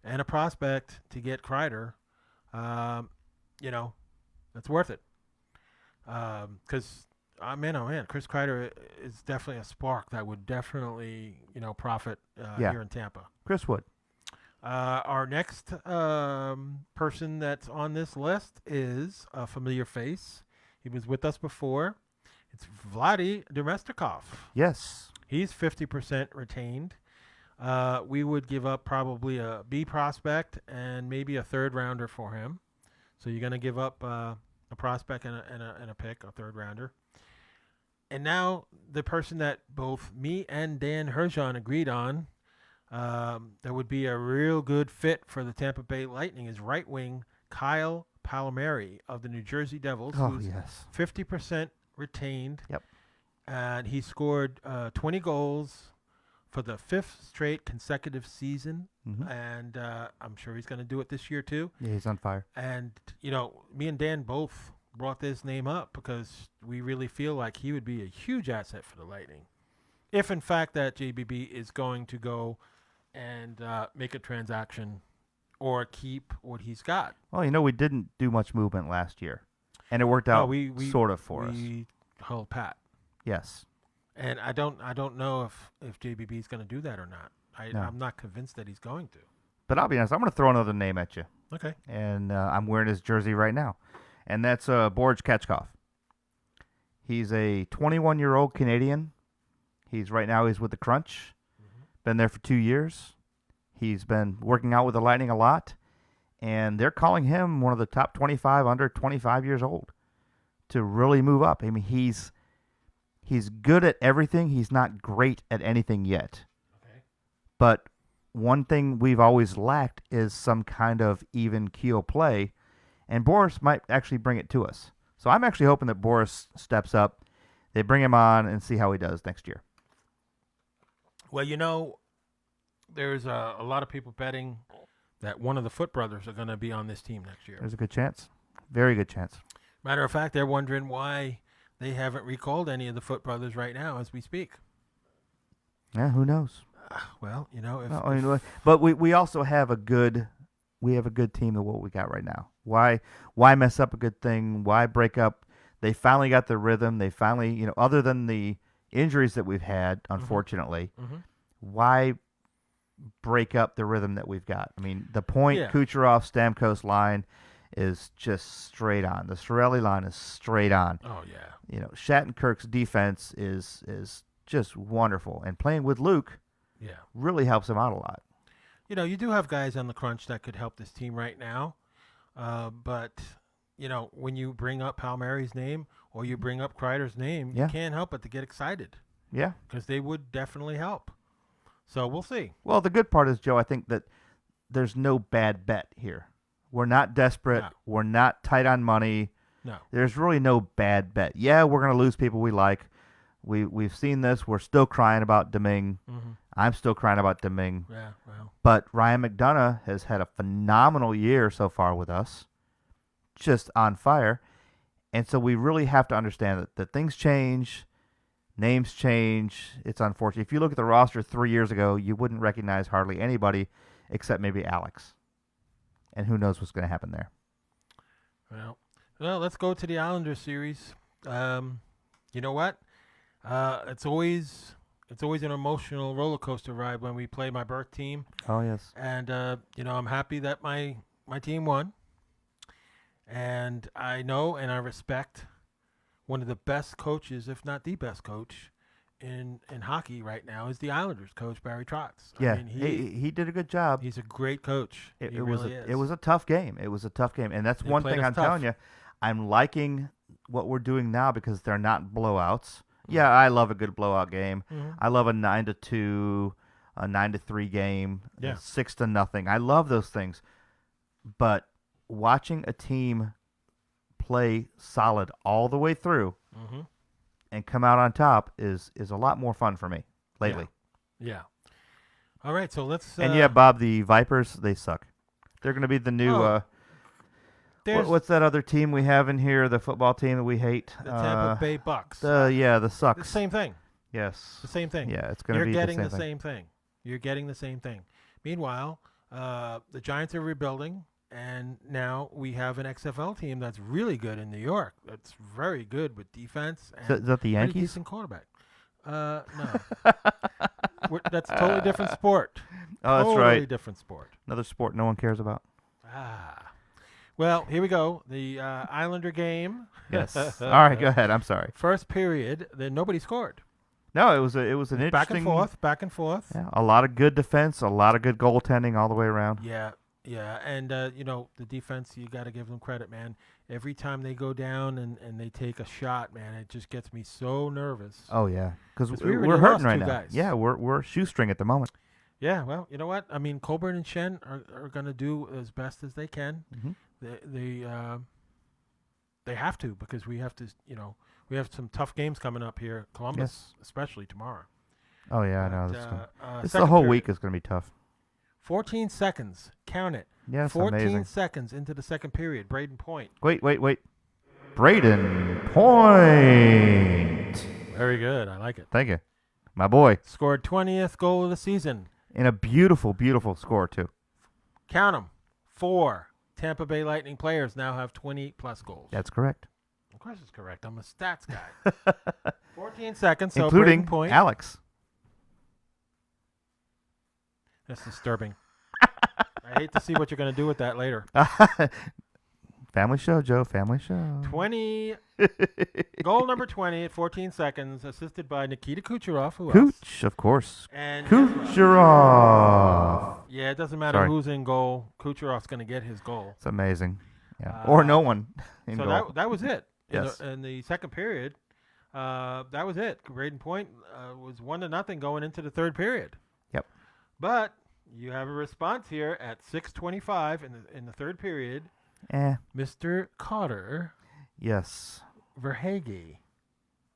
and a prospect to get Kreider, that's worth it. Because man, Chris Kreider is definitely a spark that would definitely profit here in Tampa. Chris Wood. Our next person that's on this list is a familiar face. He was with us before. It's Vladdy Domestikov. Yes. He's 50% retained. We would give up probably a B prospect and maybe a third rounder for him. So you're going to give up a prospect and a pick, a third rounder. And now the person that both me and Dan Herjon agreed on that would be a real good fit for the Tampa Bay Lightning is right wing Kyle Palmieri of the New Jersey Devils, who's 50% retained. Yep. And he scored 20 goals for the 5th straight consecutive season. And I'm sure he's going to do it this year too. Yeah, he's on fire. And, me and Dan both brought this name up because we really feel like he would be a huge asset for the Lightning. If, in fact, that JBB is going to go and make a transaction or keep what he's got. Well, we didn't do much movement last year. And it worked out sort of for us. We held pat. Yes. And I don't know if JBB is going to do that or not. I'm not convinced that he's going to. But I'll be honest, I'm going to throw another name at you. Okay. And I'm wearing his jersey right now. And that's Borj Kachkov. He's a 21-year-old Canadian. He's with the Crunch. Been there for 2 years. He's been working out with the Lightning a lot. And they're calling him one of the top 25 under 25 years old to really move up. I mean, he's good at everything. He's not great at anything yet. Okay. But one thing we've always lacked is some kind of even keel play, and Boris might actually bring it to us. So I'm actually hoping that Boris steps up. They bring him on and see how he does next year. Well, there's a lot of people betting that one of the Foot brothers are going to be on this team next year. There's a good chance. Very good chance. Matter of fact, they're wondering why they haven't recalled any of the Foot brothers right now as we speak. Yeah, who knows? Well, but we also have a good team of what we got right now. Why mess up a good thing? Why break up? They finally got the rhythm. They finally, other than the injuries that we've had, unfortunately, why break up the rhythm that we've got. I mean, the Point, Yeah. Kucherov, Stamkos line is just straight on. The Sorelli line is straight on. Oh, yeah. You know, Shattenkirk's defense is just wonderful, and playing with Luke Yeah. really helps him out a lot. You know, you do have guys on the crunch that could help this team right now. But, you know, when you bring up Palmieri's name or you bring up Kreider's name, Yeah. you can't help but to get excited Yeah. because they would definitely help. So we'll see. Well, the good part is, Joe, I think that there's no bad bet here. We're not desperate. No. We're not tight on money. No. There's really no bad bet. Yeah, we're going to lose people we like. We've seen this. We're still crying about Domingue. Mm-hmm. I'm still crying about Domingue. Yeah, well. But Ryan McDonough has had a phenomenal year so far with us. Just on fire. And so we really have to understand that things change. Names change. It's unfortunate. If you look at the roster 3 years ago, you wouldn't recognize hardly anybody except maybe Alex. And who knows what's going to happen there. Well, let's go to the Islanders series. You know what? It's always an emotional roller coaster ride when we play my birth team. Oh, yes. And, you know, I'm happy that my team won. And I know and I respect one of the best coaches, if not the best coach, in hockey right now is the Islanders coach, Barry Trotz. Yeah, I mean, he did a good job. he's a great coach. It He was really is. it was a tough game. It was a tough game, and that's They one played thing us I'm tough. telling you. I'm liking what we're doing now because they're not blowouts. Yeah, I love a good blowout game. Mhm. I love a 9-2, a 9-3 game, Yeah. 6-0. I love those things. But watching a team play solid all the way through Mhm. and come out on top is a lot more fun for me lately. Yeah. All right, so let's. And yeah, Bob, the Vipers, they suck. They're going to be the new. Oh, there's What's that other team we have in here? The football team that we hate. the Tampa Bay Bucks. The the Sucks. same thing. Yes. The same thing. Yeah, it's going to You're be getting the the same thing. same thing. You're getting the same thing. Meanwhile, the Giants are rebuilding, and now we have an XFL team that's really good in New York. That's very good with defense and Is that the pretty Yankees? decent quarterback. No, that's a totally different sport. Oh, that's totally right. different sport. Another sport no one cares about. Well, here we go. The Islander game. Yes. All right, go ahead. I'm sorry. First period, then nobody scored. No, it was an interesting Back and forth, back and forth. Yeah, a lot of good defense, a lot of good goaltending all the way around. Yeah, and you know, the defense, you got to give them credit, man. Every time they go down and they take a shot, man, it just gets me so nervous. Oh yeah, because 'Cause we we're already hurting lost right two now. guys. Yeah, we're shoestring at the moment. Yeah, well, you know what? I mean, Colburn and Shen are going to do as best as they can. Mhm. They have to, because we have to, you know, we have some tough games coming up here. Columbus, especially tomorrow. Oh yeah, I know. But, This is gonna, second the whole period, week is going to be tough. 14 seconds. Count it. Yeah, it's 14 amazing. seconds into the second period. Braden Point. Wait. Braden Point. Very good. I like it. Thank you, my boy. Scored 20th goal of the season. And a beautiful, beautiful score too. Count them. 4 Tampa Bay Lightning players now have 20-plus goals. That's correct. Of course it's correct. I'm a stats guy. 14 seconds, so Including Braden Point. Alex. That's disturbing. I hate to see what you're going to do with that later. Family show, Joe. Family show. 20, goal number 20 at 14 seconds, assisted by Nikita Kucherov. Who else? Cooch, of course. And Kucherov. yeah, it doesn't matter Sorry. who's in goal. Kucherov's going to get his goal. It's amazing. Yeah. Or no one in So goal. that was it. Yes. In the second period, that was it. Braden Point was 1-0 going into the third period. Yep. But you have a response here at 6:25 in the third period. Mr. Carter Yes. Verhaeghe.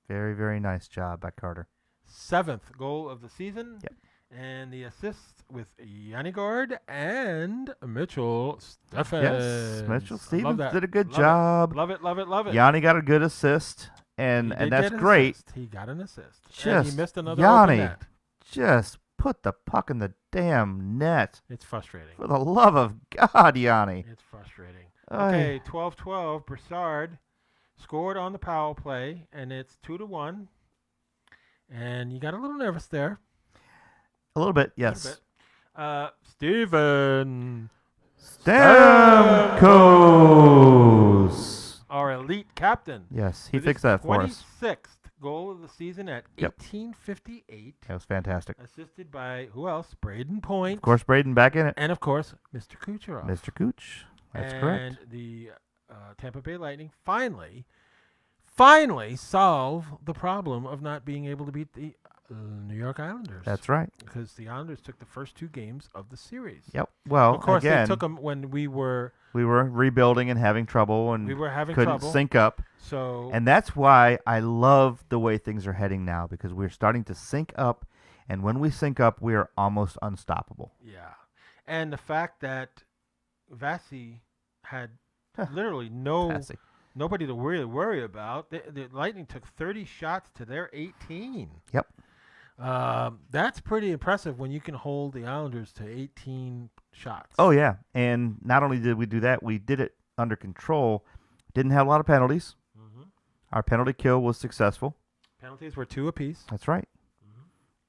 Very, very nice job by Carter. 7th goal of the season. Yep. And the assist with Yanni-Gord and Mitchell Stephens. Yes. Mitchell I love Stevens that. did a good Love job. it. Love it, love it, love it. Yanni got a good assist, and He did that's get an great. assist. He got an assist. And Just he missed another open Yanni. net. Just put the puck in the damn net. It's frustrating. For the love of God, Yanni. It's frustrating. Ay. Okay, 12-12. Broussard scored on the power play, and it's 2-1. And you got a little nervous there. A little bit, A little yes. bit. Steven Stamkos. our elite captain. Yes, he with fixed his that for us. 26th goal of the season at Yep. 18:58. That was fantastic. Assisted by, who else? Braden Point. Of course, Braden back in it. And, of course, Mr. Kucherov. Mr. Cooch. That's and correct. the Tampa Bay Lightning finally solve the problem of not being able to beat the New York Islanders. That's right. Because the Islanders took the first 2 games of the series. Yep. Well, Of course, again, they took them when we were rebuilding and having trouble and having couldn't trouble. sync up. So And that's why I love the way things are heading now, because we're starting to sync up, and when we sync up, we are almost unstoppable. yeah, and the fact that Vasi had Huh. literally Fantastic. nobody to really worry about. The Lightning took 30 shots to their 18. Yep. That's pretty impressive when you can hold the Islanders to 18 shots. Oh, yeah. And not only did we do that, we did it under control. Didn't have a lot of penalties. Mm-hmm. Our penalty kill was successful. Penalties were 2 apiece. That's right.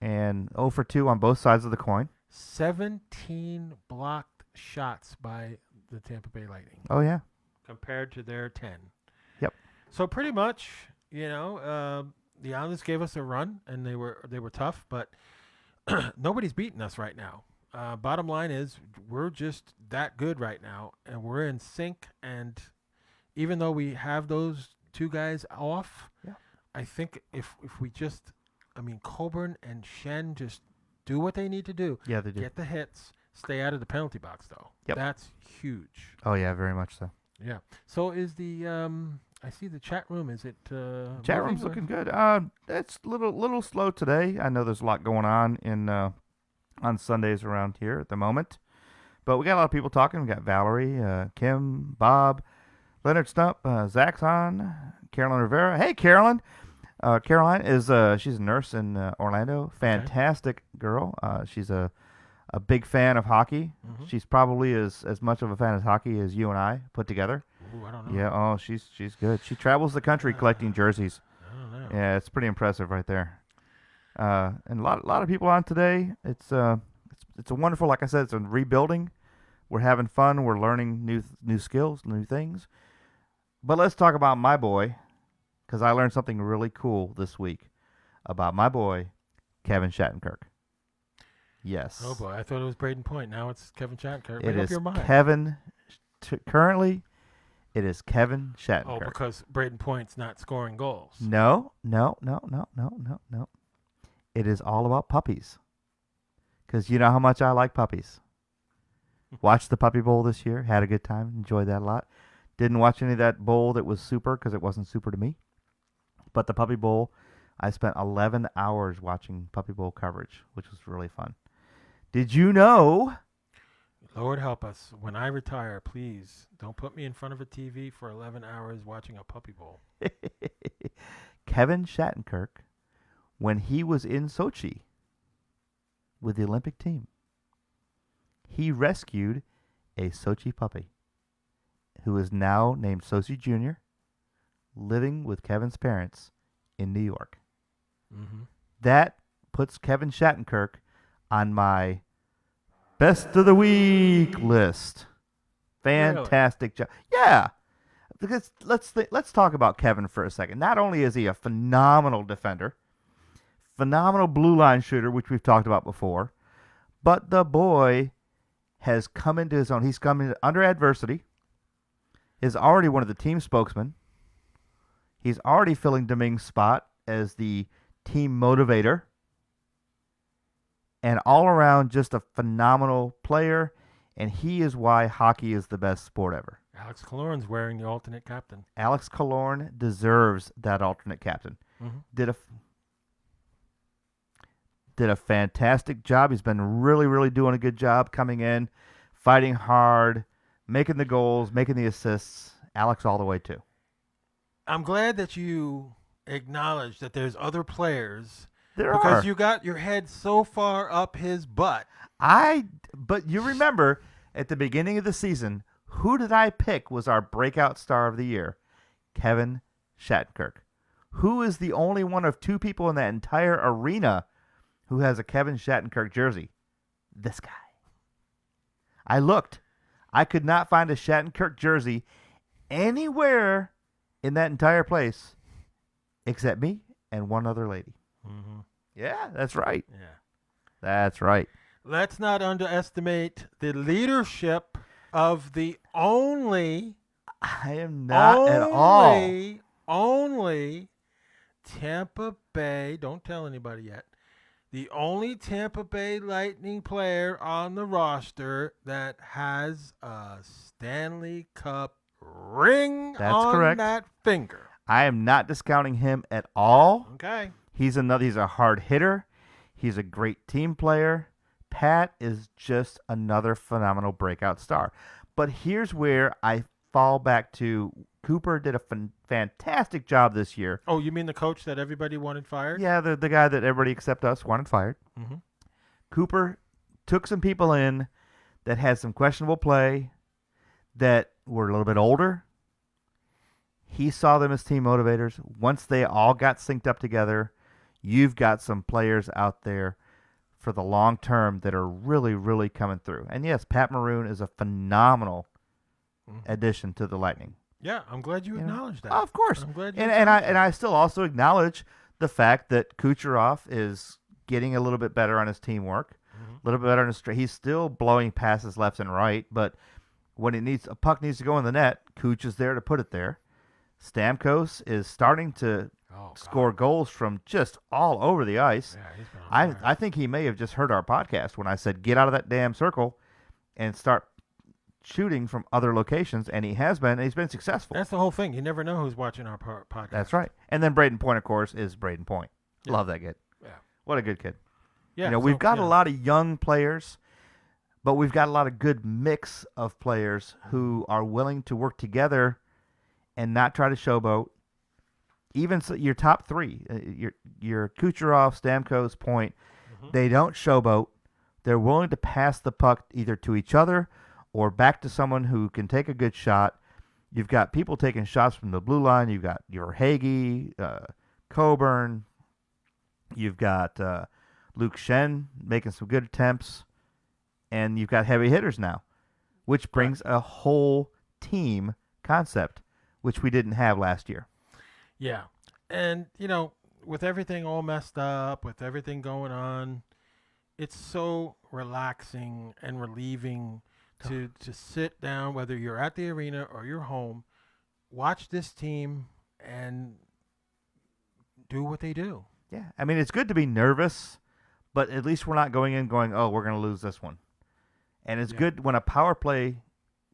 And 0 for 2 on both sides of the coin. 17 blocked shots by the Tampa Bay Lightning Oh, yeah. compared to their 10. Yep. So pretty much, the Islanders gave us a run, and they were tough, but nobody's beating us right now. Bottom line is, we're just that good right now, and we're in sync. And even though we have those 2 guys off, Yeah. I think if we just, Coburn and Shen just do what they need to do. Yeah, they do. Get the hits, stay out of the penalty box, though. Yep. That's huge. Oh, yeah, very much so. Yeah. So is the I see the chat room. Is it Chat room's moving or- looking good. It's a little slow today. I know there's a lot going on on Sundays around here at the moment, but we got a lot of people talking. We got Valerie, Kim, Bob, Leonard Stump, Zach's on, Carolyn Rivera. Hey, Carolyn. Caroline is she's a nurse in Orlando. Fantastic girl. She's a big fan of hockey. Mhm. She's probably as much of a fan of hockey as you and I put together. Ooh, I don't know. Yeah. Oh, she's good. She travels the country collecting jerseys. I don't know. Yeah, it's pretty impressive right there. And a lot of people on today. It's a wonderful, like I said, it's a rebuilding. We're having fun. We're learning new skills, new things. But let's talk about my boy, because I learned something really cool this week about my boy, Kevin Shattenkirk. Yes. Oh boy, I thought it was Braden Point. Now it's Kevin Shattenkirk. It Make up is your mind. Kevin. Currently, it is Kevin Oh, Shattenkirk. because Braden Point's not scoring goals. No. It is all about puppies. Because you know how much I like puppies. Watched the Puppy Bowl this year. Had a good time. Enjoyed that a lot. Didn't watch any of that bowl that was super because it wasn't super to me. But the Puppy Bowl, I spent 11 hours watching Puppy Bowl coverage, which was really fun. Did you know? Lord help us. When I retire, please don't put me in front of a TV for 11 hours watching a puppy bowl. Kevin Shattenkirk, when he was in Sochi with the Olympic team, he rescued a Sochi puppy who is now named Sochi Jr., living with Kevin's parents in New York. Mm-hmm. That puts Kevin Shattenkirk on my best of the week list. Fantastic job. Yeah. Because let's talk about Kevin for a second. Not only is he a phenomenal defender, phenomenal blue line shooter, which we've talked about before, but the boy has come into his own. He's come in under adversity. Is already one of the team spokesmen. He's already filling Domingue's spot as the team motivator. And all around just a phenomenal player. And he is why hockey is the best sport ever. Alex Killorn's wearing the alternate captain. Alex Killorn deserves that alternate captain. Mm-hmm. Did a fantastic job. He's been really, really doing a good job coming in, fighting hard, making the goals, making the assists. Alex all the way too. I'm glad that you acknowledge that there's other players There because are. you got your head so far up his butt. But you remember at the beginning of the season, who did I pick was our breakout star of the year? Kevin Shattenkirk. Who is the only one of 2 people in that entire arena who has a Kevin Shattenkirk jersey? This guy. I looked. I could not find a Shattenkirk jersey anywhere in that entire place except me and one other lady. Mm-hmm. Yeah, that's right. Yeah. That's right. Let's not underestimate the leadership of the only I am not at all. only Tampa Bay, don't tell anybody yet, the only Tampa Bay Lightning player on the roster that has a Stanley Cup ring That's on correct. that finger. I am not discounting him at all. Okay. He's a hard hitter. He's a great team player. Pat is just another phenomenal breakout star. But here's where I fall back to Cooper did a fantastic job this year. Oh, you mean the coach that everybody wanted fired? Yeah, the guy that everybody except us wanted fired. Mm-hmm. Cooper took some people in that had some questionable play, that were a little bit older. He saw them as team motivators. Once they all got synced up together, you've got some players out there for the long term that are really, really coming through. And yes, Pat Maroon is a phenomenal addition to the Lightning. Yeah, I'm glad you acknowledged that. Of course. I'm glad you and I still also acknowledge the fact that Kucherov is getting a little bit better on his teamwork, a little bit better on his he's still blowing passes left and right, but when a puck needs to go in the net, Kuch is there to put it there. Stamkos is starting to score goals from just all over the ice. Yeah, he's been on fire. I think he may have just heard our podcast when I said get out of that damn circle and start shooting from other locations, and he has been. And he's been successful. That's the whole thing. You never know who's watching our podcast. That's right. And then Braden Point, of course, is Braden Point. Yeah. Love that kid. Yeah. What a good kid. Yeah. We've got a lot of young players, but we've got a lot of good mix of players who are willing to work together and not try to showboat. Even your top three, your Kucherov, Stamkos, Point, they don't showboat. They're willing to pass the puck either to each other or back to someone who can take a good shot. You've got people taking shots from the blue line. You've got your Hagee, Coburn. You've got Luke Shen making some good attempts. And you've got heavy hitters now, which brings a whole team concept, which we didn't have last year. Yeah. And, with everything all messed up, with everything going on, it's so relaxing and relieving to sit down, whether you're at the arena or you're home, watch this team and do what they do. Yeah. I mean, it's good to be nervous, but at least we're not going in going, oh, we're going to lose this one. And it's good when a power play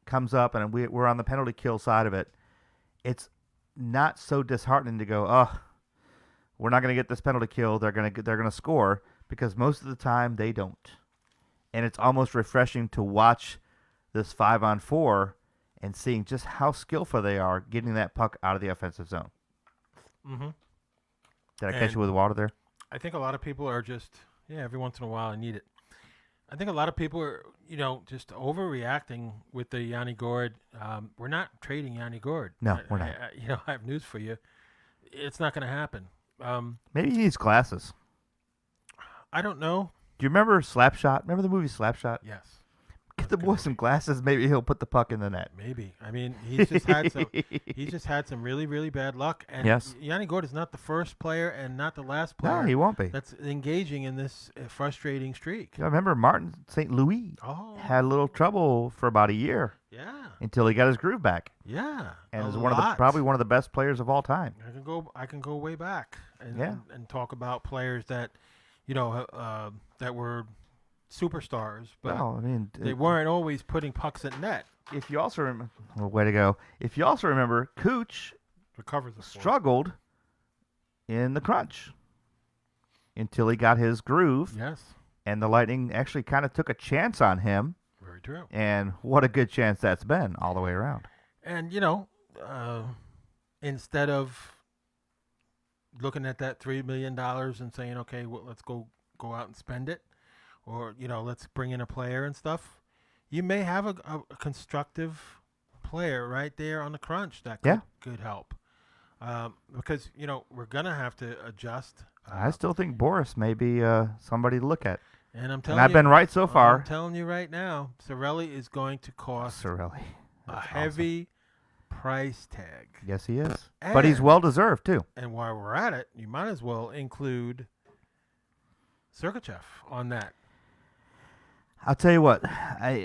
comes up and we're on the penalty kill side of it. It's not so disheartening to go, oh, we're not going to get this penalty kill. They're going to score, because most of the time they don't. And it's almost refreshing to watch this 5-on-4 and seeing just how skillful they are getting that puck out of the offensive zone. Mm-hmm. Did I catch you with water there? I think a lot of people are just, every once in a while I need it. I think a lot of people are, just overreacting with the Yanni Gourde. We're not trading Yanni Gourde. No, we're not. I have news for you. It's not going to happen. Maybe he needs glasses. I don't know. Do you remember Slapshot? Remember the movie Slapshot? Yes. Get the boy some glasses. Maybe he'll put the puck in the net. Maybe. I mean, he's just had some really, really bad luck. And yes. Yanni Gourde is not the first player and not the last player. No, he won't be. That's engaging in this frustrating streak. I remember Martin St. Louis had a little trouble for about a year. Yeah. Until he got his groove back. Yeah. And is probably one of the best players of all time. I can go way back and talk about players that, that were superstars, but they weren't always putting pucks at net. If you also remember, way to go. If you also remember, Cooch struggled in the crunch until he got his groove. Yes. And the Lightning actually kind of took a chance on him. Very true. And what a good chance that's been all the way around. And, instead of looking at that $3 million and saying, okay, well, let's go out and spend it, or, let's bring in a player and stuff, you may have a constructive player right there on the crunch that could help. Because, we're going to have to adjust. I still think Boris may be somebody to look at. And I'm telling And I've you, been right so I'm far. telling you right now, Sorelli is going to cost Sorelli. a That's heavy price tag. awesome. Yes, he is. But he's well deserved too. And while we're at it, you might as well include Sergachev on that. I'll tell you what.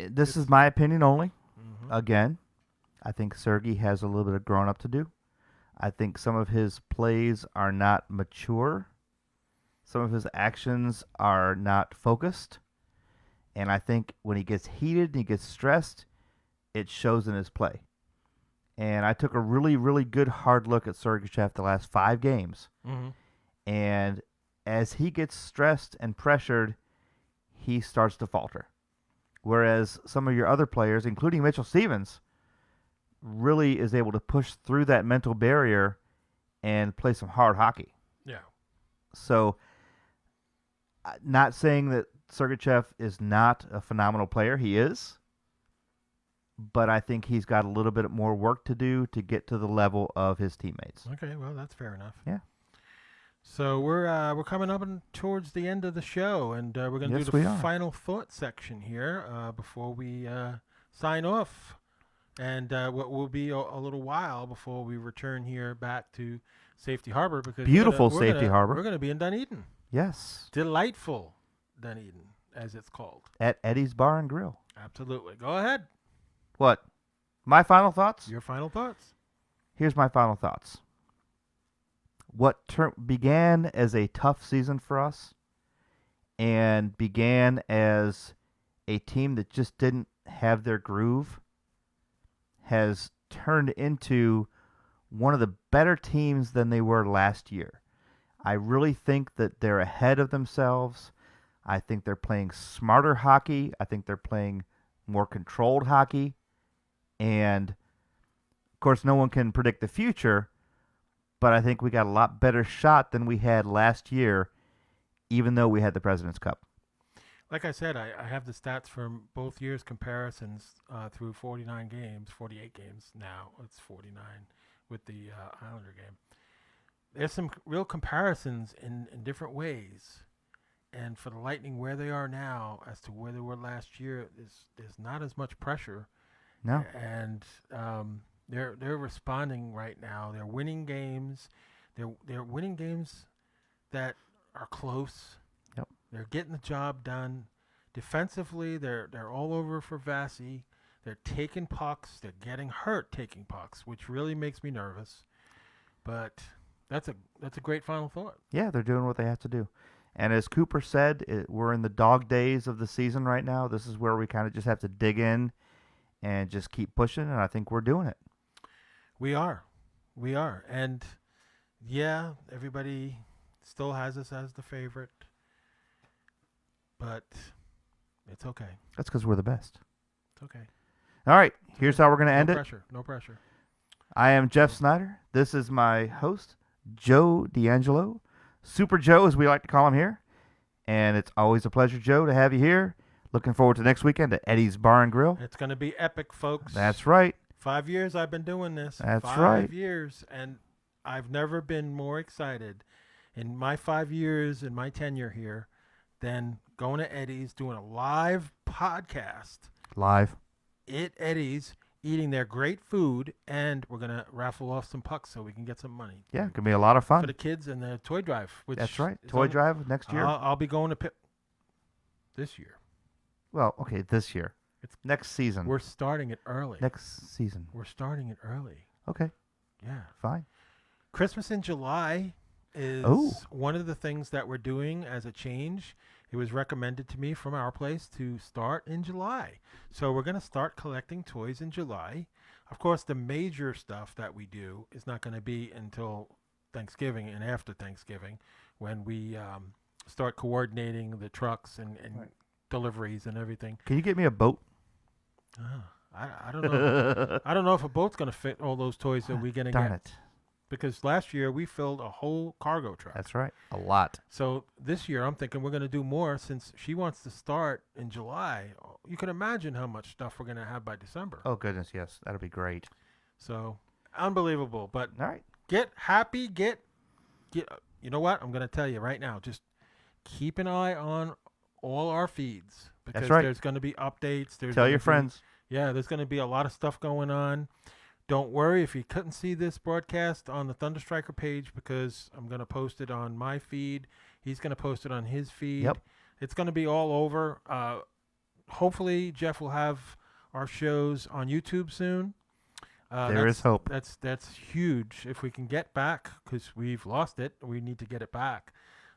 This is my opinion only. Mm-hmm. Again, I think Sergey has a little bit of growing up to do. I think some of his plays are not mature. Some of his actions are not focused. And I think when he gets heated and he gets stressed, it shows in his play. And I took a really, really good hard look at Sergachev the last 5 games. Mm-hmm. And as he gets stressed and pressured, he starts to falter. Whereas some of your other players, including Mitchell Stevens, really is able to push through that mental barrier and play some hard hockey. Yeah. So, not saying that Sergachev is not a phenomenal player. He is. But I think he's got a little bit more work to do to get to the level of his teammates. Okay, well, that's fair enough. Yeah. So we're coming up towards the end of the show, and we're going to Yes, do we the are. final thought section here before we sign off. And what will be a little while before we return here back to Safety Harbor. Because Beautiful we're Safety Harbor. We're going to be in Dunedin. Yes. Delightful Dunedin, as it's called. At Eddie's Bar and Grill. Absolutely. Go ahead. What? My final thoughts? Your final thoughts. Here's my final thoughts. What began as a tough season for us and began as a team that just didn't have their groove has turned into one of the better teams than they were last year. I really think that they're ahead of themselves. I think they're playing smarter hockey. I think they're playing more controlled hockey. And, of course, no one can predict the future, but I think we got a lot better shot than we had last year, even though we had the President's Cup. Like I said, I have the stats from both years' comparisons through 49 games, 48 games now. It's 49 with the Islander game. There's some real comparisons in different ways. And for the Lightning, where they are now as to where they were last year, there's not as much pressure. No. And they're responding right now. They're winning games. They're winning games that are close. Yep. They're getting the job done. Defensively, they're all over for Vasi. They're taking pucks. They're getting hurt taking pucks, which really makes me nervous. But that's a great final thought. Yeah, they're doing what they have to do. And as Cooper said, we're in the dog days of the season right now. This is where we kind of just have to dig in and just keep pushing, and I think we're doing it. We are. And, yeah, everybody still has us as the favorite. But it's okay. That's because we're the best. It's okay. All right, here's how we're going to end it. No pressure. I am Jeff Snyder. This is my host, Joe D'Angelo. Super Joe, as we like to call him here. And it's always a pleasure, Joe, to have you here. Looking forward to next weekend at Eddie's Bar and Grill. It's going to be epic, folks. That's right. 5 years I've been doing this. That's 5 right. years. And I've never been more excited in my 5 years in my tenure here than going to Eddie's, doing a live podcast. Live. At Eddie's, eating their great food, and we're going to raffle off some pucks so we can get some money. Yeah, it can be a lot of fun. For the kids and the toy drive. Which That's right. is Toy drive next year. I'll be going to this year. Well, okay, this year. It's next season. We're starting it early. Next season. We're starting it early. Okay. Yeah. Fine. Christmas in July is one of the things that we're doing as a change. It was recommended to me from our place to start in July. So we're going to start collecting toys in July. Of course, the major stuff that we do is not going to be until Thanksgiving and after Thanksgiving when we start coordinating the trucks and right. deliveries and everything. Can you get me a boat? I don't know. I don't know if a boat's going to fit all those toys that we're going to get. Darn it. Because last year we filled a whole cargo truck. That's right. A lot. So this year I'm thinking we're going to do more since she wants to start in July. You can imagine how much stuff we're going to have by December. Oh, goodness, yes. That'll be great. So unbelievable. But All right. get happy. Get. You know what? I'm going to tell you right now. Just keep an eye on all our feeds because right. there's going to be updates. Tell your friends. Yeah, there's going to be a lot of stuff going on. Don't worry if you couldn't see this broadcast on the Thunderstriker page because I'm going to post it on my feed. He's going to post it on his feed. Yep. It's going to be all over. Hopefully, Jeff will have our shows on YouTube soon. There is hope. That's huge. If we can get back, because we've lost it, we need to get it back.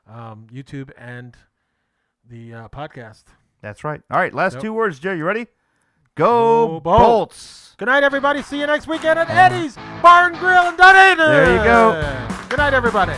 YouTube and the podcast. That's right. All right, last Yep. 2 words, Joe. You ready? Go Go Bolts. Bolts. Good night, everybody. See you next weekend at Eddie's Bar and Grill in Dunedin. There you go. Good night, everybody.